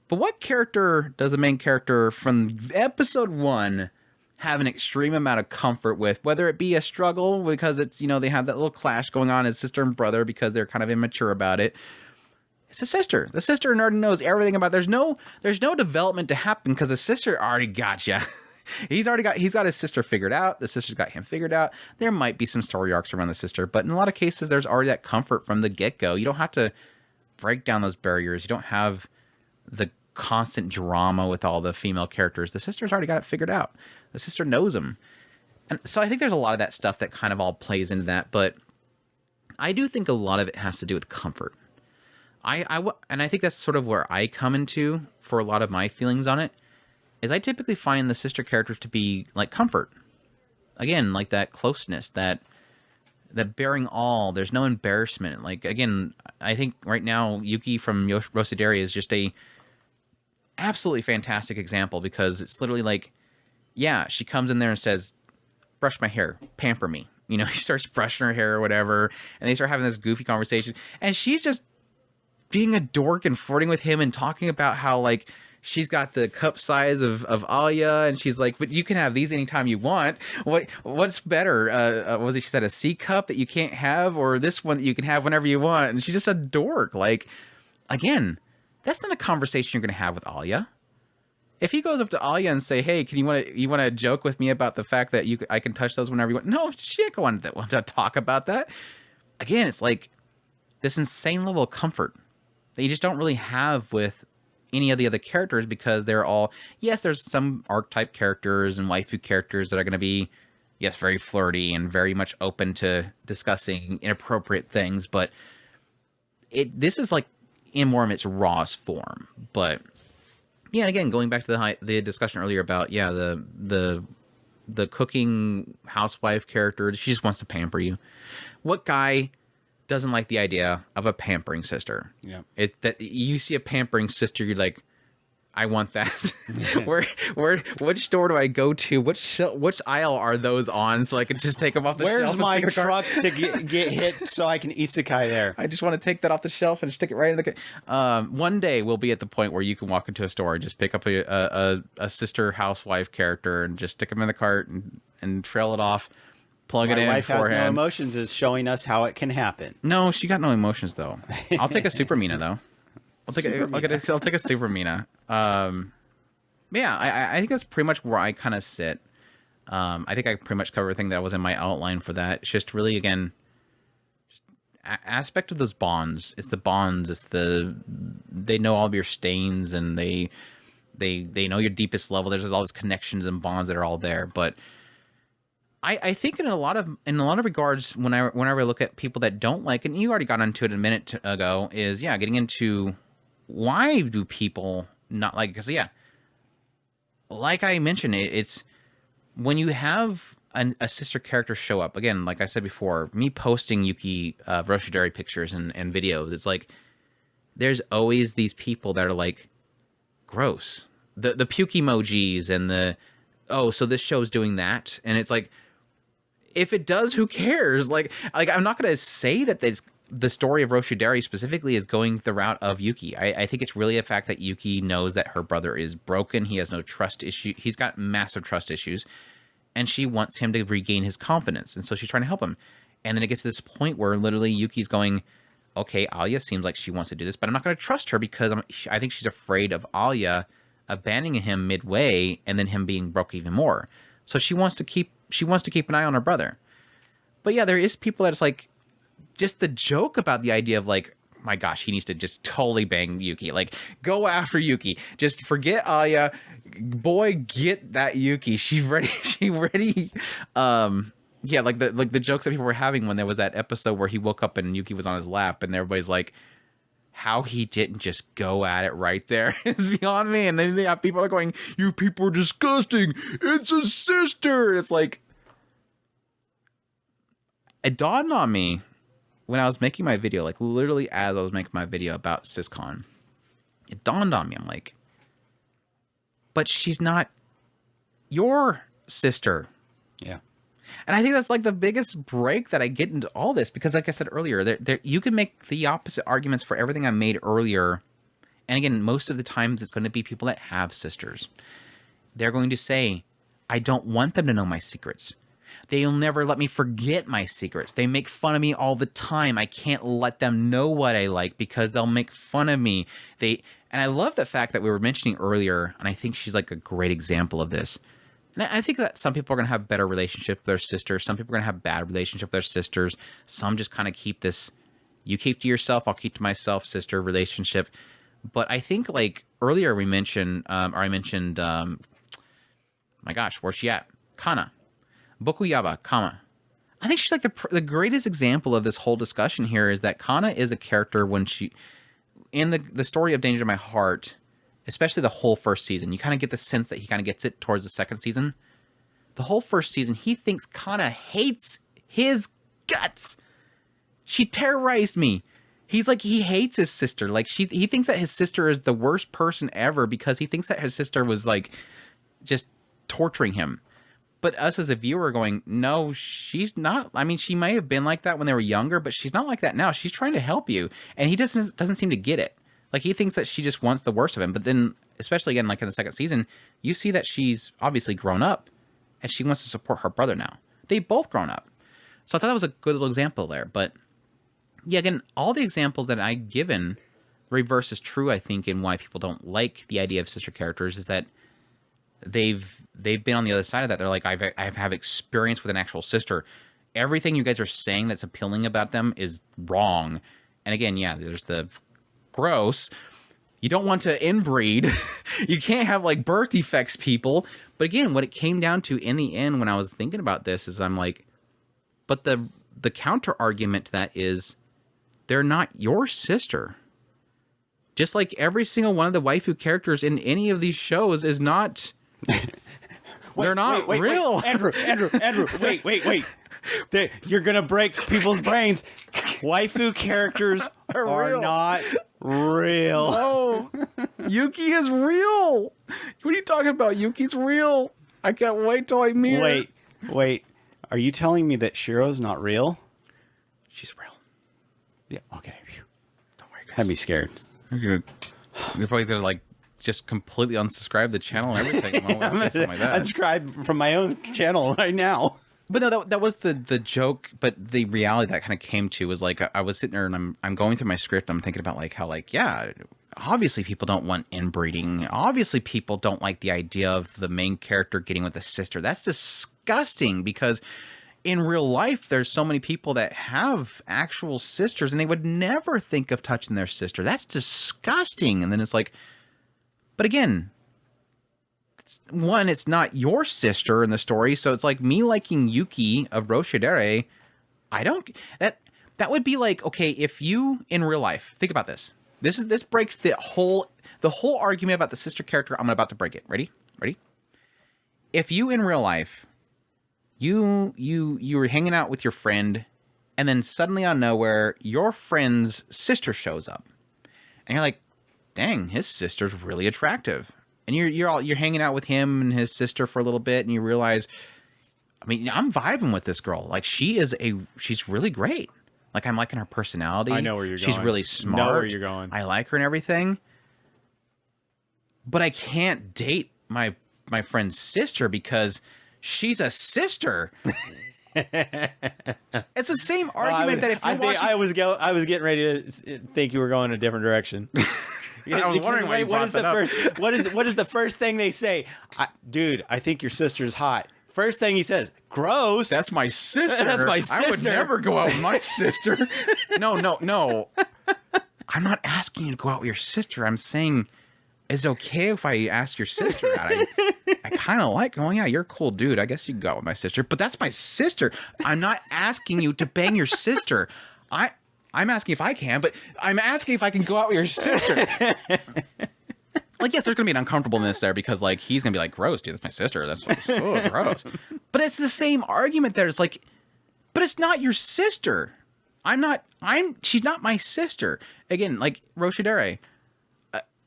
But what character does the main character from episode 1 have an extreme amount of comfort with, whether it be a struggle because it's, they have that little clash going on as sister and brother because they're kind of immature about it? It's a sister. The sister already knows everything about it. There's no development to happen because the sister already got you. He's got his sister figured out. The sister's got him figured out. There might be some story arcs around the sister, but in a lot of cases, there's already that comfort from the get-go. You don't have to break down those barriers. You don't have the constant drama with all the female characters. The sister's already got it figured out. The sister knows them. And so I think there's a lot of that stuff that kind of all plays into that, but I do think a lot of it has to do with comfort. And I think that's sort of where I come into for a lot of my feelings on it, is I typically find the sister characters to be like comfort. Again, like that closeness, that bearing all, there's no embarrassment. Like, again, I think right now Yuki from roshidere is just a absolutely fantastic example, because it's literally like, yeah, she comes in there and says, brush my hair, pamper me. He starts brushing her hair or whatever, and they start having this goofy conversation, and she's just being a dork and flirting with him and talking about how, like, she's got the cup size of Alia, and she's like, but you can have these anytime you want. What's better? She said a C cup that you can't have, or this one that you can have whenever you want? And she's just a dork. Like, again, that's not a conversation you're going to have with Alia. If he goes up to Alia and say, hey, you want to joke with me about the fact that I can touch those whenever you want? No, she ain't going to want to talk about that. Again, it's like this insane level of comfort that you just don't really have with any of the other characters, because they're all, yes, there's some archetype characters and waifu characters that are going to be, yes, very flirty and very much open to discussing inappropriate things, but this is like in more of its rawest form. But yeah, again, going back to the discussion earlier about, yeah, the cooking housewife character, she just wants to pamper you. What guy doesn't like the idea of a pampering sister? Yeah, it's that you see a pampering sister, you're like, I want that. Which store do I go to? Which aisle are those on, so I can just take them off the shelf? Where's my truck to get hit so I can isekai there? I just want to take that off the shelf and stick it right in the. One day we'll be at the point where you can walk into a store and just pick up a sister housewife character and just stick them in the cart and trail it off. Plug it in. My wife has beforehand. no emotions is showing us how it can happen. No, she got no emotions though. I'll take a Super Mina though. I'll take a Super Mina. Yeah, I think that's pretty much where I kind of sit. I think I pretty much cover everything that was in my outline for that. It's just really, again, just aspect of those bonds. It's the bonds. It's they know all of your stains, and they know your deepest level. There's all these connections and bonds that are all there. But I think in a lot of regards, whenever I look at people that don't like, and you already got into it a minute ago, is getting into why do people not like? Because like I mentioned, it's when you have a sister character show up. Again, like I said before, me posting Yuki roshidere pictures and videos, it's like there's always these people that are like, gross. the puke emojis and the, oh, so this show's doing that. And it's like, if it does, who cares? Like I'm not going to say that the story of roshidere specifically is going the route of Yuki. I think it's really a fact that Yuki knows that her brother is broken. He has no trust issue. He's got massive trust issues, and she wants him to regain his confidence. And so she's trying to help him. And then it gets to this point where literally Yuki's going, okay, Alya seems like she wants to do this, but I'm not going to trust her because I think she's afraid of Alya abandoning him midway and then him being broke even more. So she wants to keep an eye on her brother. But yeah, there is people that it's like, just the joke about the idea of like, my gosh, he needs to just totally bang Yuki. Like, go after Yuki. Just forget Alya. Boy, get that Yuki. She's ready. She ready. Yeah, like the jokes that people were having when there was that episode where he woke up and Yuki was on his lap, and everybody's like, how he didn't just go at it right there is beyond me. And then they have people are going, you people are disgusting. It's a sister. It's like, it dawned on me when I was making my video, like literally as I was making my video about sis-con, it dawned on me. I'm like, but she's not your sister. Yeah. And I think that's like the biggest break that I get into all this, because like I said earlier, you can make the opposite arguments for everything I made earlier. And again, most of the times it's going to be people that have sisters. They're going to say, I don't want them to know my secrets. They'll never let me forget my secrets. They make fun of me all the time. I can't let them know what I like because they'll make fun of me. And I love the fact that we were mentioning earlier, and I think she's like a great example of this. And I think that some people are going to have better relationship with their sisters. Some people are going to have bad relationship with their sisters. Some just kind of keep this, you keep to yourself, I'll keep to myself, sister relationship. But I think like earlier we mentioned, my gosh, where's she at? Kana. Bokuyaba, Kama. I think she's like the greatest example of this whole discussion here is that Kana is a character when she, in the story of Danger to My Heart, especially the whole first season, you kind of get the sense that he kind of gets it towards the second season. The whole first season, he thinks Kana hates his guts. She terrorized me. He's like, he hates his sister. Like he thinks that his sister is the worst person ever because he thinks that his sister was like just torturing him. But us as a viewer going, no, she's not. I mean, she may have been like that when they were younger, but she's not like that now. She's trying to help you. And he doesn't seem to get it. Like, he thinks that she just wants the worst of him. But then, especially again, like in the second season, you see that she's obviously grown up and she wants to support her brother now. They've both grown up. So I thought that was a good little example there. But yeah, again, all the examples that I've given, the reverse is true, I think, in why people don't like the idea of sister characters is that they've been on the other side of that. They're like, I have experience with an actual sister. Everything you guys are saying that's appealing about them is wrong. And again, yeah, there's the gross. You don't want to inbreed. You can't have like birth defects, people. But again, what it came down to in the end when I was thinking about this is I'm like, but the counter argument to that is they're not your sister. Just like every single one of the waifu characters in any of these shows is not... They're not real. Andrew, wait. You're going to break people's brains. Waifu characters are not real. No. Yuki is real. What are you talking about? Yuki's real. I can't wait till I meet her. Wait. Are you telling me that Shiro's not real? She's real. Yeah, okay. Don't worry, guys. Had me scared. You're probably going to like just completely unsubscribe the channel and everything. I'm going to unsubscribe from my own channel right now. But no, that was the joke. But the reality that kind of came to was like I was sitting there and I'm going through my script. I'm thinking about like how like, yeah, obviously people don't want inbreeding. Obviously people don't like the idea of the main character getting with the sister. That's disgusting because in real life, there's so many people that have actual sisters and they would never think of touching their sister. That's disgusting. And then it's like, but again, it's not your sister in the story. So it's like me liking Yuki of roshidere. That would be like, okay, if you in real life, think about this. This breaks the whole argument about the sister character. I'm about to break it. Ready? If you in real life, you were hanging out with your friend, and then suddenly out of nowhere, your friend's sister shows up. And you're like, dang, his sister's really attractive. and you're hanging out with him and his sister for a little bit, and you realize, I mean, I'm vibing with this girl. Like, she's really great. Like, I'm liking her personality. I know where you're going. She's really smart. Know where you're going. I like her and everything. But I can't date my friend's sister because she's a sister. It's the same argument that if you're watching... I was getting ready to think you were going a different direction. I was wondering why you brought that up. What is the first thing they say? Dude, I think your sister's hot. First thing he says, gross. That's my sister. That's my sister. I would never go out with my sister. No. I'm not asking you to go out with your sister. I'm saying, is it okay if I ask your sister out? I kind of like, oh yeah, you're a cool dude. I guess you can go out with my sister. But that's my sister. I'm not asking you to bang your sister. I'm asking if I can, but I'm asking if I can go out with your sister. Like, yes, there's going to be an uncomfortableness there because, like, he's going to be like, gross, dude, that's my sister. That's so gross. But it's the same argument there. It's like, but it's not your sister. She's not my sister. Again, like, roshidere.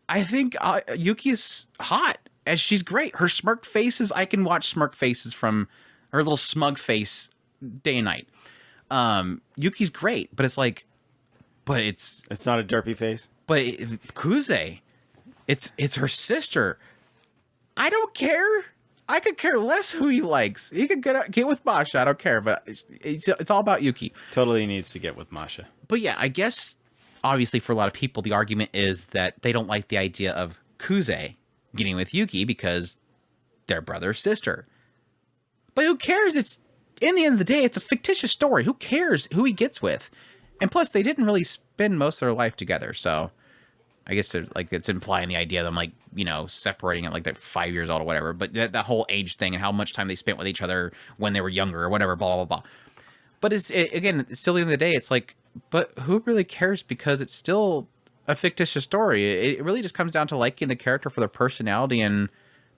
I think Yuki is hot, and she's great. Her smirk faces, I can watch smirk faces from her little smug face day and night. Yuki's great, but it's like, it's not a derpy face. But Kuze, it's her sister. I don't care. I could care less who he likes. He could get with Masha. I don't care. But it's all about Yuki. Totally needs to get with Masha. But yeah, I guess obviously for a lot of people, the argument is that they don't like the idea of Kuze getting with Yuki because they're brother or sister. But who cares? It's in the end of the day, it's a fictitious story. Who cares who he gets with? And plus, they didn't really spend most of their life together, so I guess it's implying the idea of them, like, you know, separating at like they're 5 years old or whatever. But that whole age thing and how much time they spent with each other when they were younger or whatever, blah blah blah. But again, still at the end of the day, it's like, but who really cares? Because it's still a fictitious story. It really just comes down to liking the character for their personality and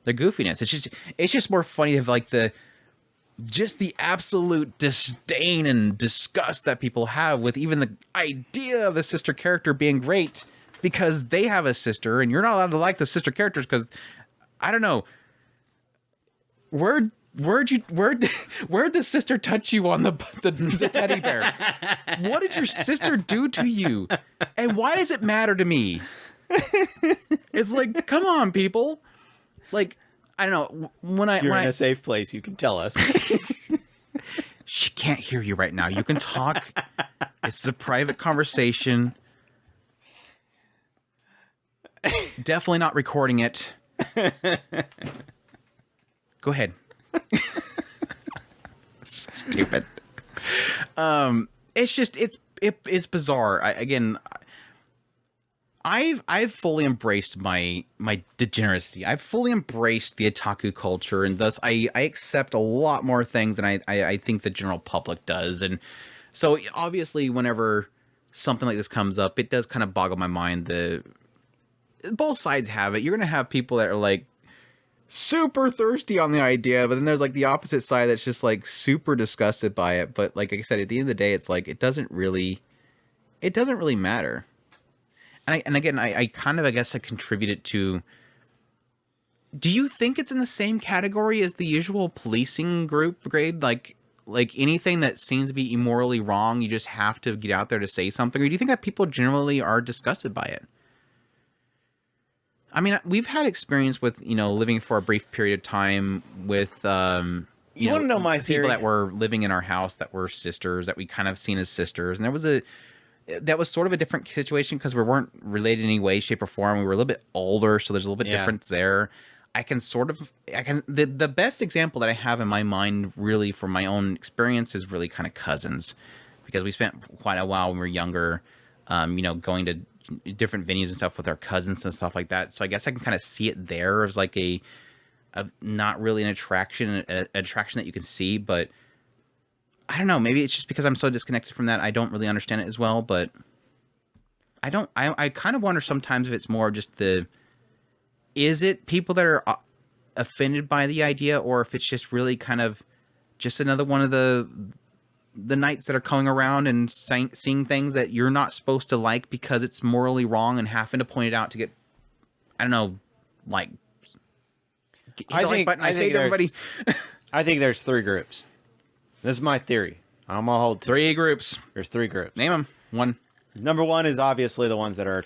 the goofiness. It's just more funny of like the absolute disdain and disgust that people have with even the idea of a sister character being great because they have a sister and you're not allowed to like the sister characters because, I don't know, where'd the sister touch you on the teddy bear? What did your sister do to you? And why does it matter to me? It's like, come on, people. Like, I don't know. When you're in a safe place, you can tell us. She can't hear you right now. You can talk. This is a private conversation. Definitely not recording it. Go ahead. Stupid. It's bizarre. I've fully embraced my degeneracy. I've fully embraced the otaku culture, and thus I accept a lot more things than I think the general public does. And so obviously whenever something like this comes up, it does kind of boggle my mind. Both sides have it. You're going to have people that are like super thirsty on the idea, but then there's like the opposite side that's just like super disgusted by it. But like I said, at the end of the day, it's like it doesn't really matter. And again, I kind of, I guess I contributed to, do you think it's in the same category as the usual policing grade? Like anything that seems to be immorally wrong, you just have to get out there to say something? Or do you think that people generally are disgusted by it? I mean, we've had experience with, you know, living for a brief period of time with, you want to know my theory? People that were living in our house that were sisters, that we kind of seen as sisters. And that was sort of a different situation because we weren't related in any way, shape, or form. We were a little bit older, so there's a little bit difference there. The best example that I have in my mind, really, from my own experience, is really kind of cousins, because we spent quite a while when we were younger, you know, going to different venues and stuff with our cousins and stuff like that. So I guess I can kind of see it there as like a not really an attraction that you can see, but I don't know, maybe it's just because I'm so disconnected from that, I don't really understand it as well. But I kind of wonder sometimes if it's more just is it people that are offended by the idea, or if it's just really kind of just another one of the nights that are coming around and seeing things that you're not supposed to like because it's morally wrong and having to point it out to get, I don't know, like hit the like button. I saved everybody. I think there's 3 groups. This is my theory. I'm gonna hold to 3 groups. There's 3 groups. Name them. 1. Number 1 is obviously the ones that are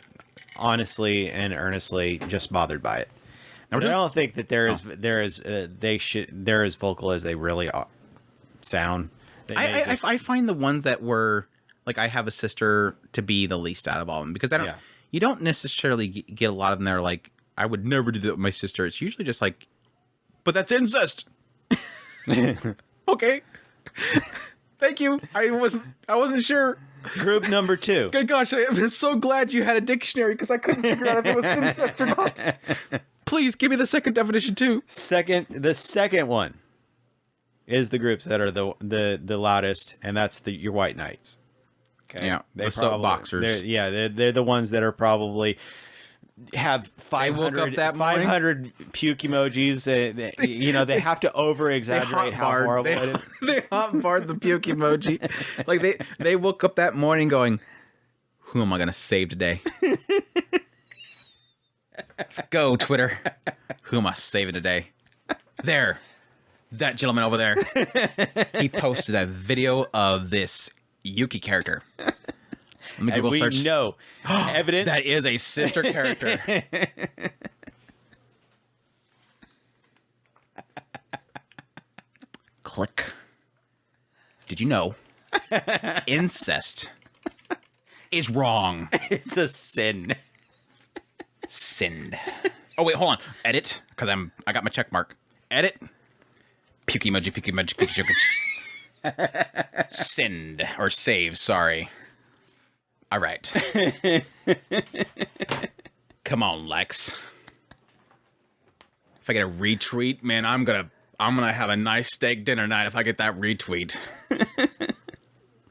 honestly and earnestly just bothered by it. But I don't think that they're as vocal as they really sound. I find the ones that were like, I have a sister to be the least out of all of them, because you don't necessarily get a lot of them that are like, I would never do that with my sister. It's usually just like, but that's incest. Okay. Thank you. I wasn't sure. Group number 2. Good gosh, I'm so glad you had a dictionary, because I couldn't figure out if it was incest or not. Please give me the second definition too. The second one is the groups that are the loudest, and that's your white knights. Okay. Yeah, the soap boxers. They're the ones that are probably have 500 puke emojis. They have to over exaggerate how horrible it is. They hot barred the puke emoji. Like they woke up that morning going, "Who am I going to save today? Let's go, Twitter. Who am I saving today? There, that gentleman over there. He posted a video of this Yuki character. Let me Google search. No evidence that is a sister character." Click. Did you know incest is wrong? It's a sin. Sinned. Oh wait, hold on. Edit, because I got my check mark. Edit. Puke emoji, puke emoji, puke emoji. Send or save. Sorry. All right. Come on, Lex. If I get a retweet, man, I'm gonna have a nice steak dinner night if I get that retweet.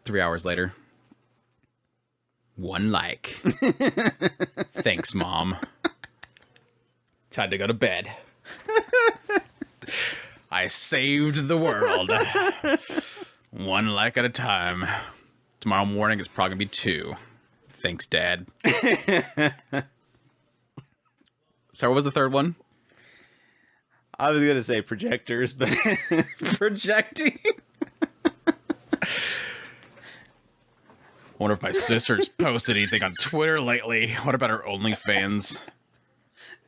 3 hours later. 1 like. Thanks, Mom. Time to go to bed. I saved the world. 1 like at a time. Tomorrow morning is probably going to be 2. Thanks, Dad. So what was the third one? I was going to say projectors, but projecting. I wonder if my sister's posted anything on Twitter lately. What about her OnlyFans?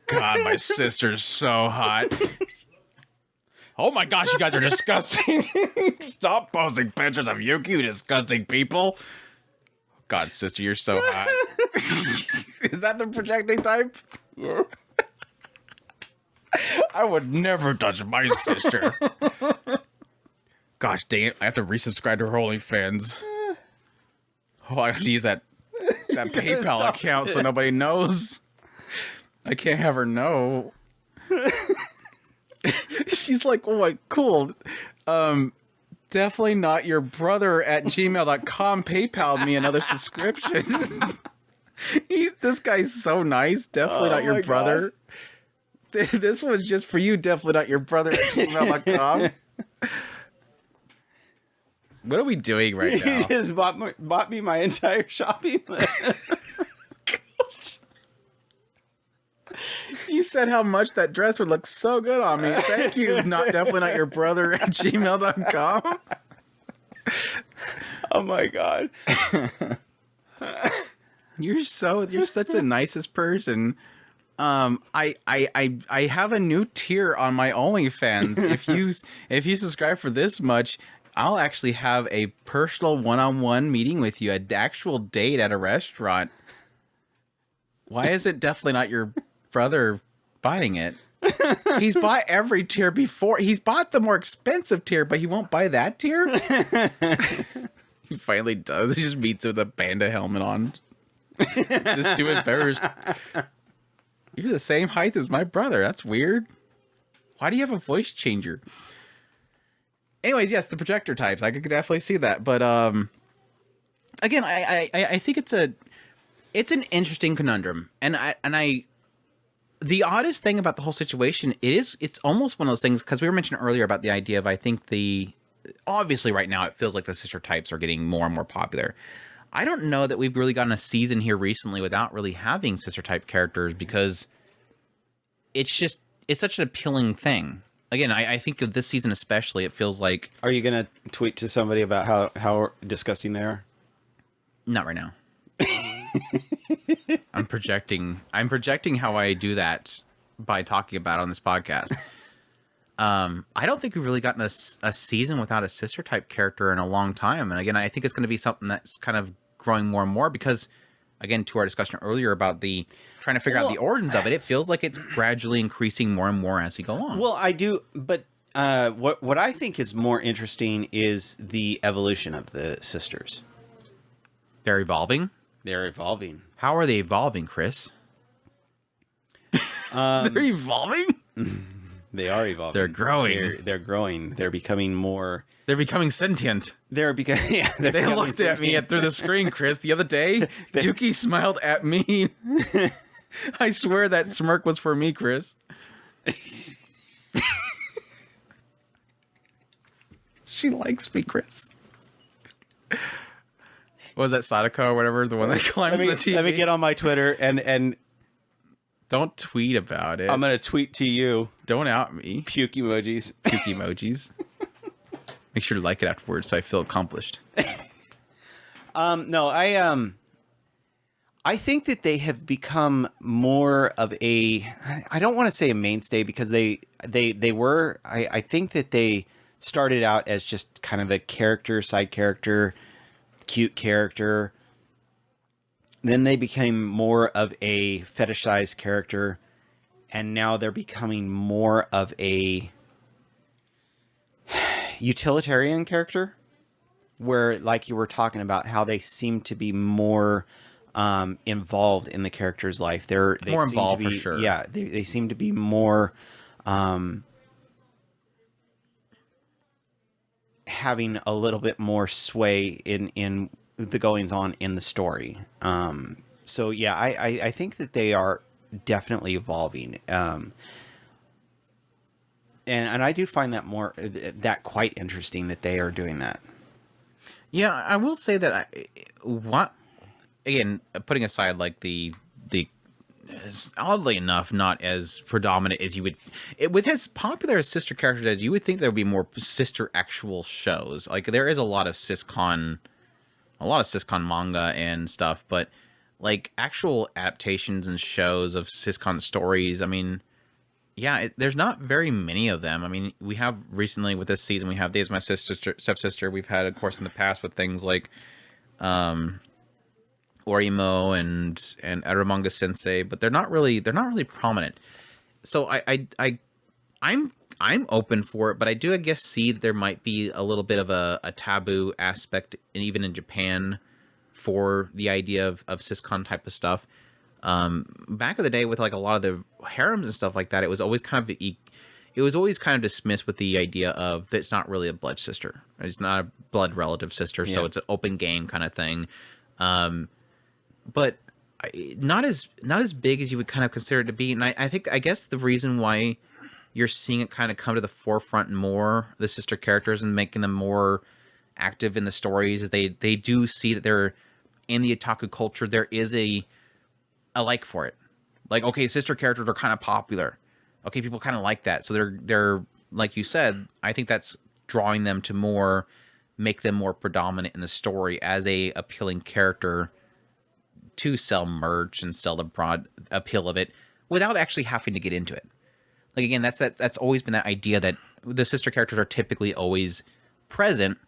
God, my sister's so hot. Oh my gosh, you guys are disgusting. Stop posting pictures of Yuki, you disgusting people. God, sister, you're so hot. Is that the projecting type? Yes. I would never touch my sister. Gosh dang it, I have to resubscribe to her OnlyFans. Oh, I have to use that PayPal account so nobody knows. I can't have her know. She's like, oh, my, cool. Definitely not your brother at gmail.com PayPal me another subscription. This guy's so nice. Definitely not your brother. This was just for you. Definitely not your brother at gmail.com. What are we doing right now? You just bought me my entire shopping list. You said how much that dress would look so good on me. Thank you. Definitely not your brother at gmail.com. Oh my God. You're such the nicest person. I have a new tier on my OnlyFans. If you subscribe for this much, I'll actually have a personal one-on-one meeting with you, an actual date at a restaurant. Why is it definitely not your brother buying it? He's bought every tier before. He's bought the more expensive tier, but he won't buy that tier? He finally does. He just meets with a panda helmet on. Just too embarrassed. You're the same height as my brother. That's weird. Why do you have a voice changer? Anyways, yes, the projector types. I could definitely see that. But again, I think it's an interesting conundrum. And the oddest thing about the whole situation it's almost one of those things, because we were mentioning earlier about the idea of, I think obviously right now it feels like the sister types are getting more and more popular. I don't know that we've really gotten a season here recently without really having sister type characters, because it's just, it's such an appealing thing. Again, I think of this season especially, it feels like... Are you going to tweet to somebody about how disgusting they are? Not right now. I'm projecting how I do that by talking about it on this podcast. I don't think we've really gotten a season without a sister type character in a long time. And again, I think it's going to be something that's kind of growing more and more because, again, to our discussion earlier about the trying to figure out the origins of it, it feels like it's gradually increasing more and more as we go on. Well, I do, but what I think is more interesting is the evolution of the sisters. They're evolving? They're evolving. How are they evolving, Chris? They're evolving? They are evolving. They're growing. They're growing. They're becoming more... They're becoming sentient. They're becoming... Yeah, they looked at me through the screen, Chris. The other day, Yuki smiled at me. I swear that smirk was for me, Chris. She likes me, Chris. What was that, Sadako or whatever? The one that climbs the TV? Let me get on my Twitter and... Don't tweet about it. I'm going to tweet to you. Don't out me. Puke emojis. Puke emojis. Make sure to like it afterwards so I feel accomplished. No, I think that they have become more of a... I don't want to say a mainstay because they were... I think that they started out as just kind of a character, side character, cute character. Then they became more of a fetishized character, and now they're becoming more of a utilitarian character, where, like you were talking about, how they seem to be more involved in the character's life. They more seem involved to be, for sure. Yeah, they seem to be more having a little bit more sway in the goings on in the story. So yeah, I think that they are definitely evolving. And I do find that quite interesting that they are doing that. Yeah, I will say that again, putting aside like the oddly enough, not as predominant as you would, with as popular as sister characters as you would think there would be more sister actual shows. Like there is a lot of sis-con manga and stuff, but like actual adaptations and shows of sis-con stories, I mean, yeah, there's not very many of them. I mean, we have recently with this season, we have Days of My Stepsister. We've had, of course, in the past with things like oreimo and Eromanga Sensei, but they're not really prominent. So I'm open for it, but I do, I guess, see that there might be a little bit of a taboo aspect, and even in Japan, for the idea of sis-con type of stuff. Back in the day, with like a lot of the harems and stuff like that, it was always kind of dismissed with the idea of it's not really a blood sister, it's not a blood relative sister, so it's an open game kind of thing. But not as big as you would kind of consider it to be, and I guess the reason why you're seeing it kind of come to the forefront more, the sister characters, and making them more active in the stories, is they do see that they're in the otaku culture. There is a like for it. Like, okay, sister characters are kind of popular. Okay, people kind of like that. So they're like you said, I think that's drawing them to make them more predominant in the story as a appealing character to sell merch and sell the broad appeal of it without actually having to get into it. Like, again, that's always been that idea that the sister characters are typically always present,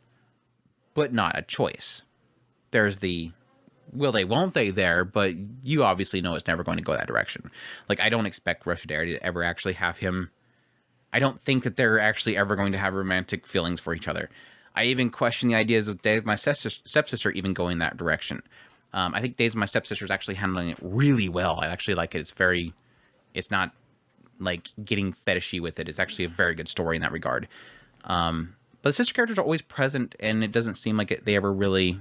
but not a choice. There's the will they, won't they there, but you obviously know it's never going to go that direction. Like, I don't expect roshidere to ever actually have him. I don't think that they're actually ever going to have romantic feelings for each other. I even question the ideas of Days of My Stepsister even going that direction. I think Days of My Stepsister is actually handling it really well. I actually like it. It's not like getting fetishy with it. It's actually a very good story in that regard. But the sister characters are always present, and it doesn't seem like they ever really...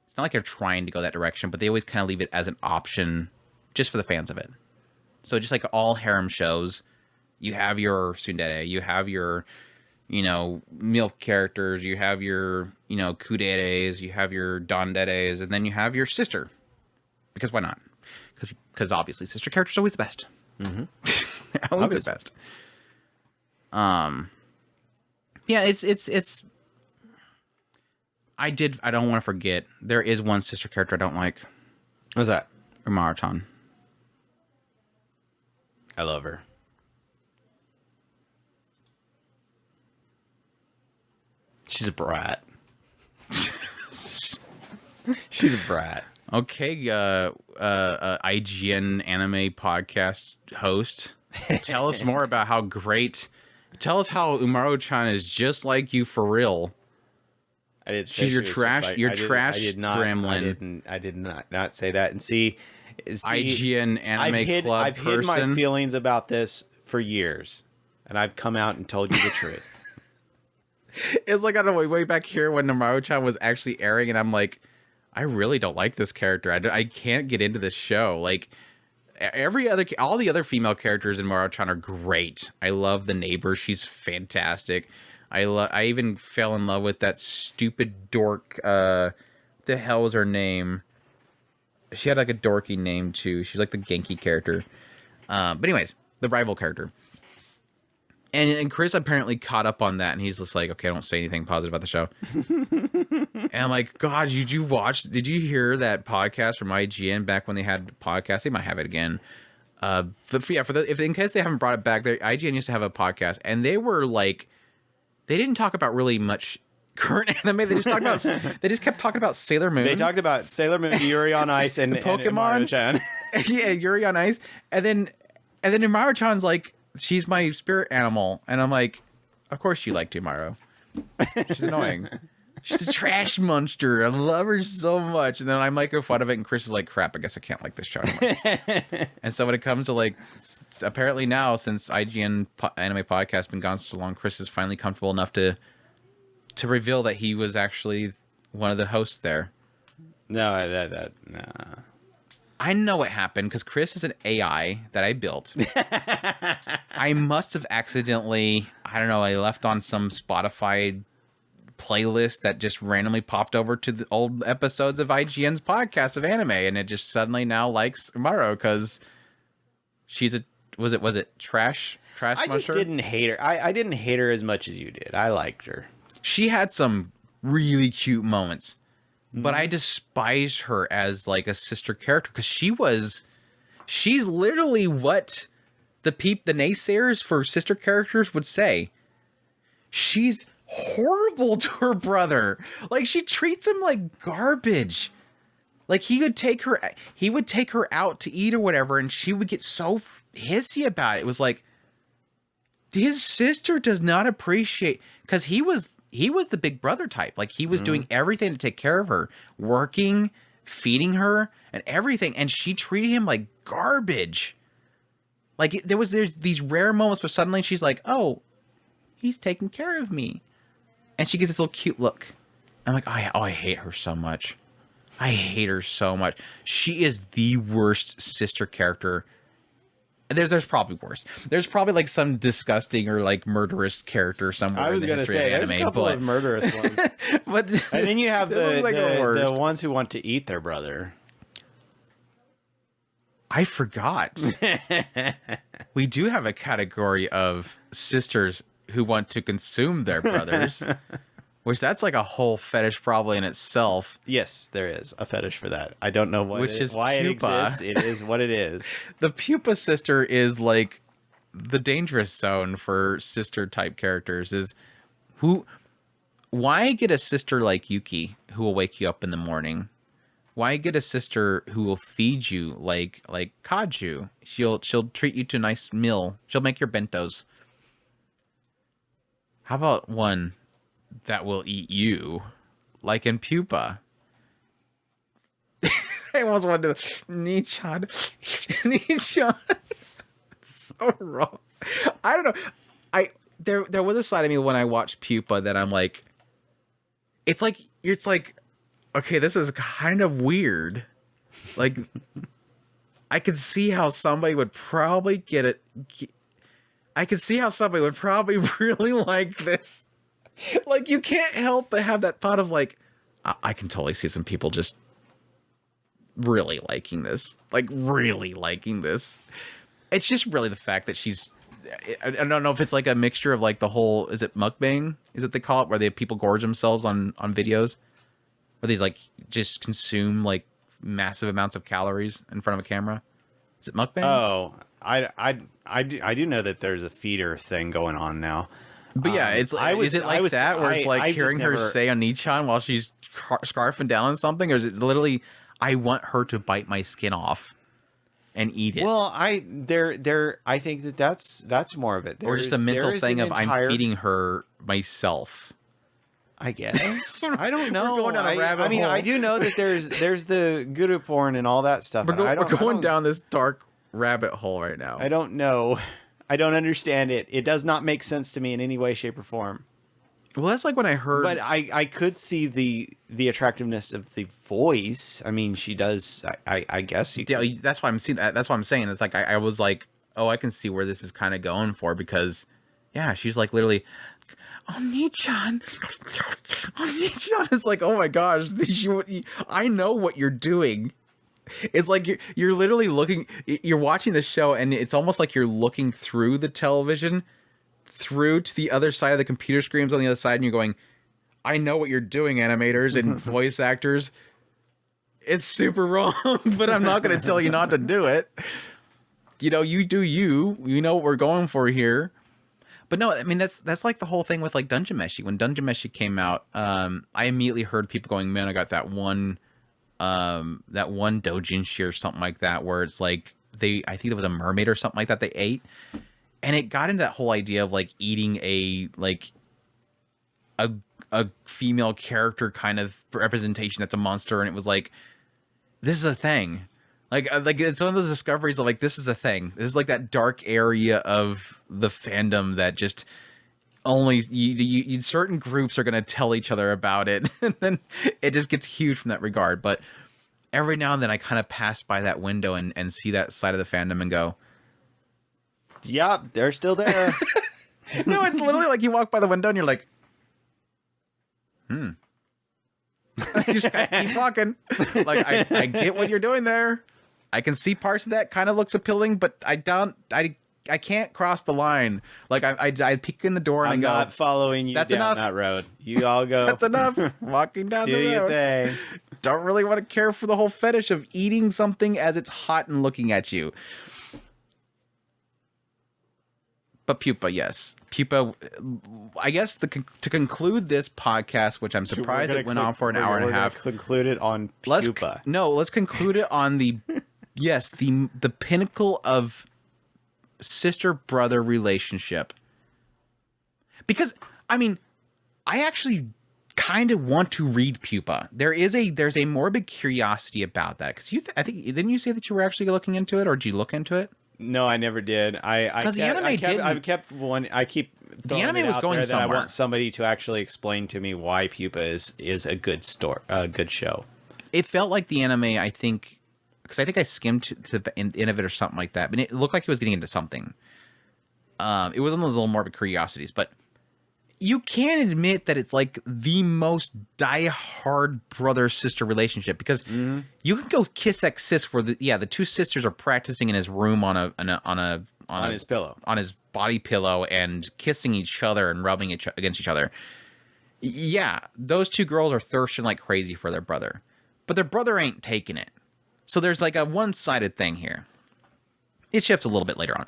It's not like they're trying to go that direction, but they always kind of leave it as an option just for the fans of it. So just like all harem shows, you have your tsundere, you have your, MILF characters, you have your, kuderes, you have your danderes, and then you have your sister. Because why not? Because obviously sister characters are always the best. Mm-hmm. Always Obviously. the best. Yeah, it's. I don't want to forget. There is one sister character I don't like. What's that? Umaru-chan. I love her. She's a brat. She's a brat. Okay, IGN anime podcast host, tell us more about how great. Tell us how Umaru-chan is just like you for real. I didn't say She's she your was just trash. like- Your I did- trash I did not. gremlin. I did not say that. And see, IGN anime I've club hid my person. feelings about this for years, and I've come out and told you the truth. It's like, I don't know, way back here when Umaru-chan was actually airing, and I'm like, I really don't like this character. I can't get into this show. Like, all the other female characters in Umaru-chan are great. I love the neighbor. She's fantastic. I even fell in love with that stupid dork. The hell was her name? She had like a dorky name too. She's like the Genki character. But anyways, the rival character. And Chris apparently caught up on that, and he's just like, okay, don't say anything positive about the show. And I'm like, God, did you hear that podcast from IGN back when they had podcasts? They might have it again. But in case they haven't brought it back, IGN used to have a podcast, and they were like, they didn't talk about really much current anime. They just kept talking about Sailor Moon. They talked about Sailor Moon, Yuri on Ice, and Pokemon. And Umaru-chan. Yeah, Yuri on Ice. And then Umaru-chan's like, she's my spirit animal. And I'm like, of course you like Umaru. She's annoying. She's a trash monster. I love her so much. And then I'm making fun of it, and Chris is like, crap, I guess I can't like this show anymore. And so when it comes to like, apparently now, since IGN anime podcast has been gone so long, Chris is finally comfortable enough to reveal that he was actually one of the hosts there. No, nah. I know what happened because Chris is an AI that I built. I must have accidentally, I don't know, I left on some Spotify playlist that just randomly popped over to the old episodes of IGN's podcast of anime, and it just suddenly now likes Umaru because she's a was it trash I monster? just didn't hate her. I didn't hate her as much as you did. I liked her. She had some really cute moments, but I despised her as like a sister character because she's literally what the naysayers for sister characters would say. She's horrible to her brother. Like, she treats him like garbage. Like, he would take her out to eat or whatever, and she would get so hissy about it. It was like, his sister does not appreciate, because he was the big brother type. Like, he was doing everything to take care of her, working, feeding her, and everything, and she treated him like garbage. Like, there's these rare moments where suddenly she's like, oh, he's taking care of me. And she gets this little cute look. I'm like, I hate her so much. I hate her so much. She is the worst sister character. There's probably worse. There's probably like some disgusting or like murderous character somewhere. I was going to say there's a couple of murderous ones. But And then you have the worst. ones who want to eat their brother. I forgot. We do have a category of sisters who want to consume their brothers, which that's like a whole fetish probably in itself. Yes, there is a fetish for that. I don't know Which is why it pupa. exists. It is what it is. The pupa sister is like the dangerous zone for sister type characters. Why get a sister like Yuki who will wake you up in the morning? Why get a sister who will feed you like Kaju? She'll treat you to a nice meal. She'll make your bentos. How about one that will eat you, like in Pupa? I almost wanted to Nichan. Nichan. It's so wrong. I don't know. There was a side of me when I watched Pupa that I'm like, it's like okay, this is kind of weird. Like, I could see how somebody would probably get it. I could see how somebody would probably really like this. Like, you can't help but have that thought of like, I can totally see some people just really liking this. Like, really liking this. It's just really the fact that I don't know if it's like a mixture of like the whole, is it mukbang? Is it they call it, where people gorge themselves on videos? Where these like just consume like massive amounts of calories in front of a camera? Is it mukbang? Oh, I do know that there's a feeder thing going on now. But yeah, is it like that, where it's like hearing her say onimai-chan while she's scarfing down on something? Or is it literally, I want her to bite my skin off and eat it? Well, I think that's more of it. Or just a mental thing of I'm feeding her myself. I guess. I don't know. We're going down a rabbit hole. I do know that there's the guru porn and all that stuff. We're going down this dark rabbit hole right now. I don't know. I don't understand it. It does not make sense to me in any way, shape, or form. Well, that's like when I heard... But I could see the attractiveness of the voice. I mean, she does... I guess you could. Yeah, that's why I'm seeing that. That's why I'm saying. It's like, I was like, oh, I can see where this is kind of going for, because, yeah, she's like literally... Onimai-chan. Onimai-chan. It's like, oh my gosh, I know what you're doing. It's like you're literally you're watching the show, and it's almost like you're looking through the television, through to the other side of the computer screens on the other side, and you're going, I know what you're doing, animators and voice actors. It's super wrong, but I'm not going to tell you not to do it. You know, you do you. You know what we're going for here. But no, I mean, that's like the whole thing with like Dungeon Meshi. When Dungeon Meshi came out, I immediately heard people going, man, I got that one doujinshi or something like that, where it's like I think it was a mermaid or something like that they ate. And it got into that whole idea of like eating a female character kind of representation that's a monster. And it was like, this is a thing. Like it's one of those discoveries of like, this is a thing. This is like that dark area of the fandom that just only you certain groups are going to tell each other about it. And then it just gets huge from that regard. But every now and then I kind of pass by that window and see that side of the fandom and go, yeah, they're still there. No, it's literally like you walk by the window and you're like, you just keep walking. Like, I get what you're doing there. I can see parts of that kind of looks appealing, but I can't cross the line. Like I peek in the door and I'm I go, not following you that's down enough. that road. You all go. That's enough. Walking down Do the road. your thing. Don't really want to care for the whole fetish of eating something as it's hot and looking at you. But pupa, yes. Pupa, I guess to conclude this podcast, which I'm surprised it went on for an hour and a half. Conclude it on pupa. Let's conclude it on the the pinnacle of sister-brother relationship. Because, I mean, I actually kind of want to read pupa. There's a morbid curiosity about that. Because I think, didn't you say that you were actually looking into it, or did you look into it? No, I never did. Because the anime I keep the anime was going somewhere. I want somebody to actually explain to me why pupa is a good good show. It felt like the anime, I think, because I think I skimmed to the end of it or something like that, but it looked like it was getting into something. It was one of those little morbid curiosities, but you can admit that it's like the most die-hard brother-sister relationship, because you can go kiss that sis where the two sisters are practicing in his room on his pillow, on his body pillow, and kissing each other and rubbing against each other. Yeah, those two girls are thirsting like crazy for their brother, but their brother ain't taking it. So there's like a one-sided thing here. It shifts a little bit later on.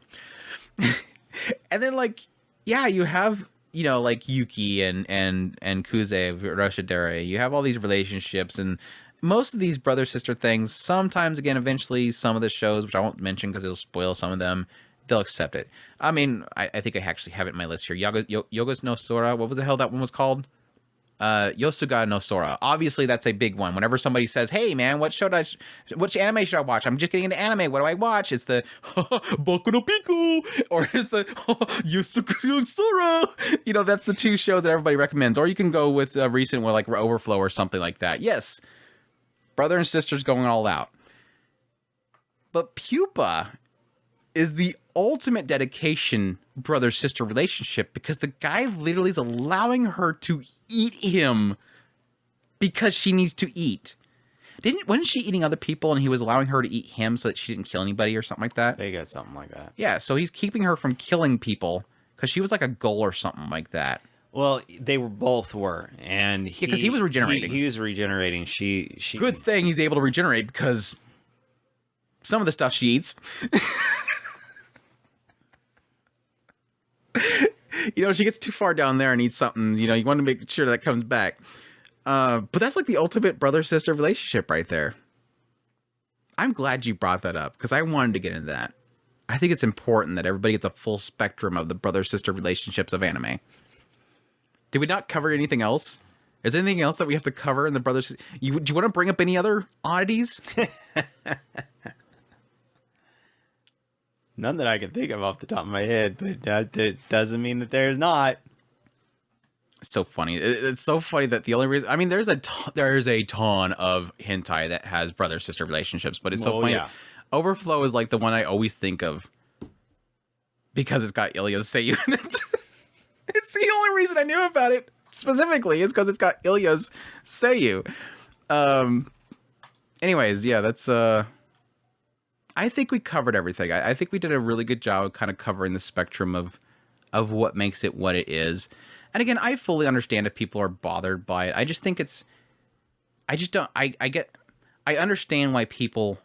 And then like, yeah, you have, you know, like Yuki and Kuze, Roshidere. You have all these relationships, and most of these brother-sister things, sometimes, again, eventually, some of the shows, which I won't mention because it'll spoil some of them, they'll accept it. I mean, I think I actually have it in my list here. Yogos no Sora, what was the hell that one was called? Yosuga no Sora. Obviously, that's a big one. Whenever somebody says, "Hey, man, which anime should I watch? I'm just getting into anime. What do I watch?" It's the Boku no Pico, or it's the Yosuga no Sora. You know, that's the two shows that everybody recommends. Or you can go with a recent one like Overflow or something like that. Yes, brother and sisters going all out. But pupa is the ultimate dedication brother-sister relationship, because the guy literally is allowing her to eat him because she needs to eat. wasn't she eating other people and he was allowing her to eat him so that she didn't kill anybody or something like that? They got something like that. Yeah, so he's keeping her from killing people because she was like a goal or something like that. Well, they both were, and because he was regenerating. He was regenerating. She. Good thing he's able to regenerate because some of the stuff she eats. She gets too far down there and eats something. You want to make sure that comes back. But that's like the ultimate brother-sister relationship right there. I'm glad you brought that up because I wanted to get into that. I think it's important that everybody gets a full spectrum of the brother-sister relationships of anime. Did we not cover anything else? Is there anything else that we have to cover in the brothers? Do you want to bring up any other oddities? None that I can think of off the top of my head, but that doesn't mean that there's not. So funny. It's so funny that the only reason, there's a ton of hentai that has brother sister relationships, but it's so funny. Yeah. Overflow is like the one I always think of because it's got Ilya's Seiyu in it. It's the only reason I knew about it specifically is because it's got Ilya's Seiyu. Anyways, yeah, that's I think we covered everything. I think we did a really good job of kind of covering the spectrum of what makes it what it is. And again, I fully understand if people are bothered by it. I just think I understand why people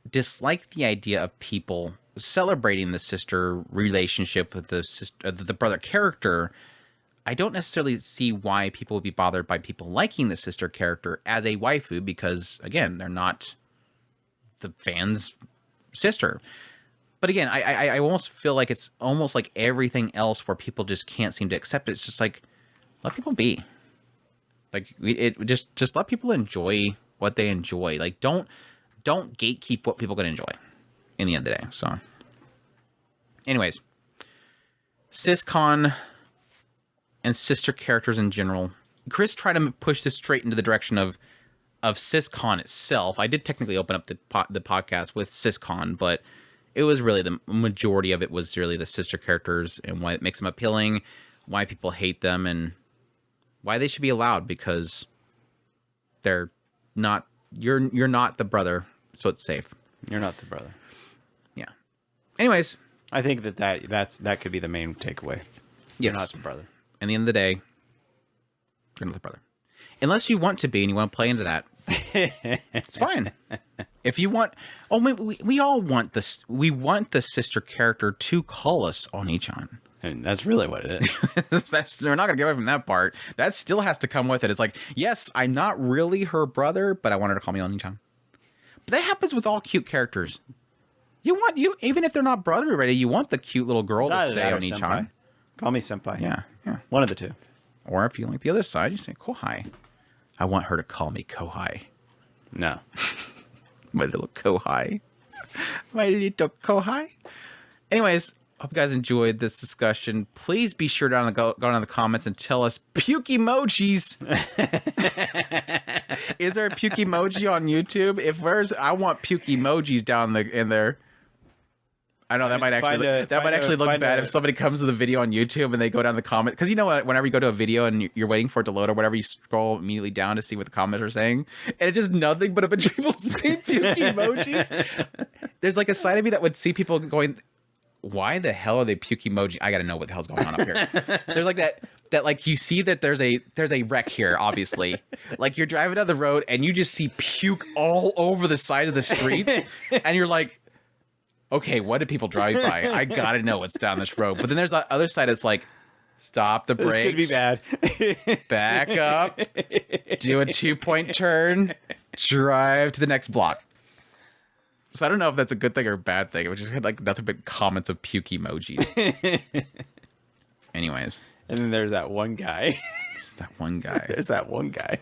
dislike the idea of people celebrating the sister relationship with the brother character. I don't necessarily see why people would be bothered by people liking the sister character as a waifu because, again, they're not the fan's sister. But again, I almost feel like it's almost like everything else where people just can't seem to accept it. It's just like, let people be. Like, just let people enjoy what they enjoy. Like, don't gatekeep what people can enjoy in the end of the day. So, anyways, sis-con and sister characters in general. Chris tried to push this straight into the direction of sis-con itself. I did technically open up the podcast with sis-con, but it was really the majority of it was really the sister characters and why it makes them appealing, why people hate them, and why they should be allowed because they're not. You're not the brother, so it's safe. You're not the brother. Yeah. Anyways, I think that could be the main takeaway. You're not the brother. At the end of the day, you're not the brother, unless you want to be and you want to play into that. It's fine. If you want, we all want this. We want the sister character to call us onimai-chan. And that's really what it is. We're not gonna get away from that part. That still has to come with it. It's like, yes, I'm not really her brother, but I want her to call me onimai-chan. But that happens with all cute characters. Even if they're not brother already, you want the cute little girl to say onimai-chan. Call me senpai. Yeah. One of the two. Or if you like the other side, you say kohai. I want her to call me kohai. No. My little kohai. My little kohai. Anyways, hope you guys enjoyed this discussion. Please be sure to go down in the comments and tell us puke emojis. Is there a puke emoji on YouTube? I want puke emojis down in there. I know that might actually look bad if somebody comes to the video on YouTube and they go down the comment, because you know what, whenever you go to a video and you're waiting for it to load or whatever, you scroll immediately down to see what the comments are saying, and it's just nothing but a bunch of people saying puke emojis. There's like a side of me that would see people going, why the hell are they puke emoji? I gotta know what the hell's going on up here. There's like that like you see that there's a wreck here, obviously. Like you're driving down the road and you just see puke all over the side of the streets, and you're like, okay, what did people drive by? I gotta know what's down this road. But then there's the other side that's like, stop the brakes. This could be bad. Back up. Do a 2-point turn. Drive to the next block. So I don't know if that's a good thing or a bad thing. It just had like nothing but comments of puke emojis. Anyways. And then there's that one guy. There's that one guy.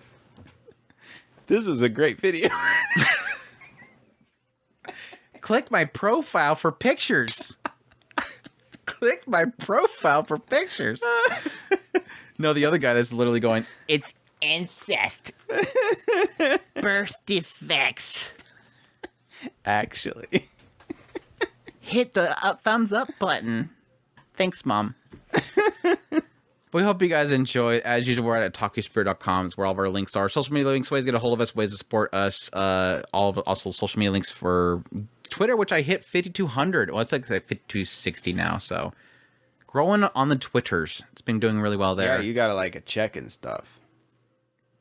This was a great video. Click my profile for pictures. Click my profile for pictures. No, the other guy that's literally going, it's incest. Birth defects. Actually. Hit the thumbs up button. Thanks, Mom. we hope you guys enjoyed. As usual, we're at otakuspirit.com. It's where all of our links are. Social media links, ways to get a hold of us, ways to support us. Also social media links for Twitter, which I hit 5,200. Well, it's like 5,260 now. So growing on the Twitters. It's been doing really well there. Yeah, you got to like a check and stuff.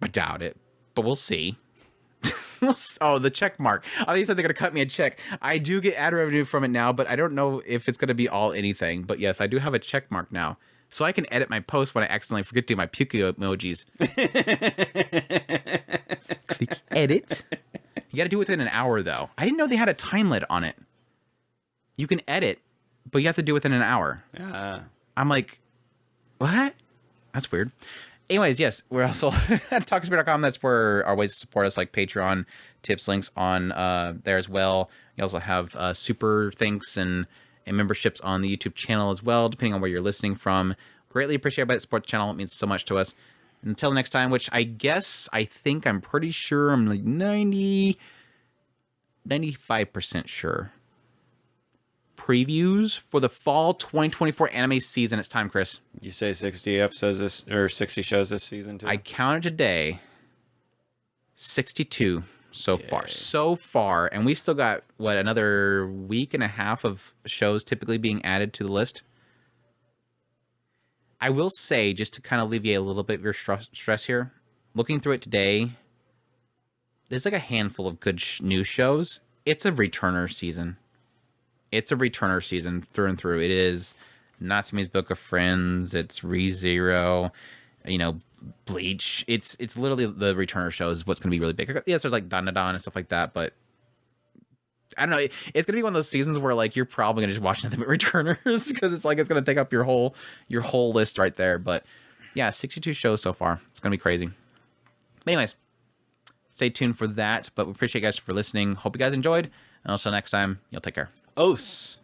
I doubt it, but we'll see. Oh, the check mark. Oh, they said they're going to cut me a check. I do get ad revenue from it now, but I don't know if it's going to be all anything. But yes, I do have a check mark now. So I can edit my post when I accidentally forget to do my puke emojis. Click edit. You got to do it within an hour, though. I didn't know they had a time limit on it. You can edit, but you have to do it within an hour. I'm like, what? That's weird. Anyways, yes, we're also at TalkSpear.com. That's where our ways to support us, like Patreon, tips, links on there as well. You also have super thanks and memberships on the YouTube channel as well, depending on where you're listening from. Greatly appreciate everybody that supports the channel. It means so much to us. Until next time, which I'm pretty sure, I'm like 95% sure. Previews for the fall 2024 anime season. It's time, Chris. You say 60 episodes this, or 60 shows this season too? I counted today 62 so far. And we still got, another week and a half of shows typically being added to the list. I will say, just to kind of alleviate a little bit of your stress here, looking through it today, there's like a handful of good new shows. It's a returner season. It's a returner season through and through. It is Natsume's Book of Friends. It's ReZero. Bleach. It's literally the returner shows. What's going to be really big. Yes, there's like Dan and stuff like that, but I don't know. It's going to be one of those seasons where like you're probably going to just watch nothing but returners because it's going to take up your whole list right there. But yeah, 62 shows so far. It's going to be crazy. But anyways, stay tuned for that. But we appreciate you guys for listening. Hope you guys enjoyed. And until next time, you'll take care. Os.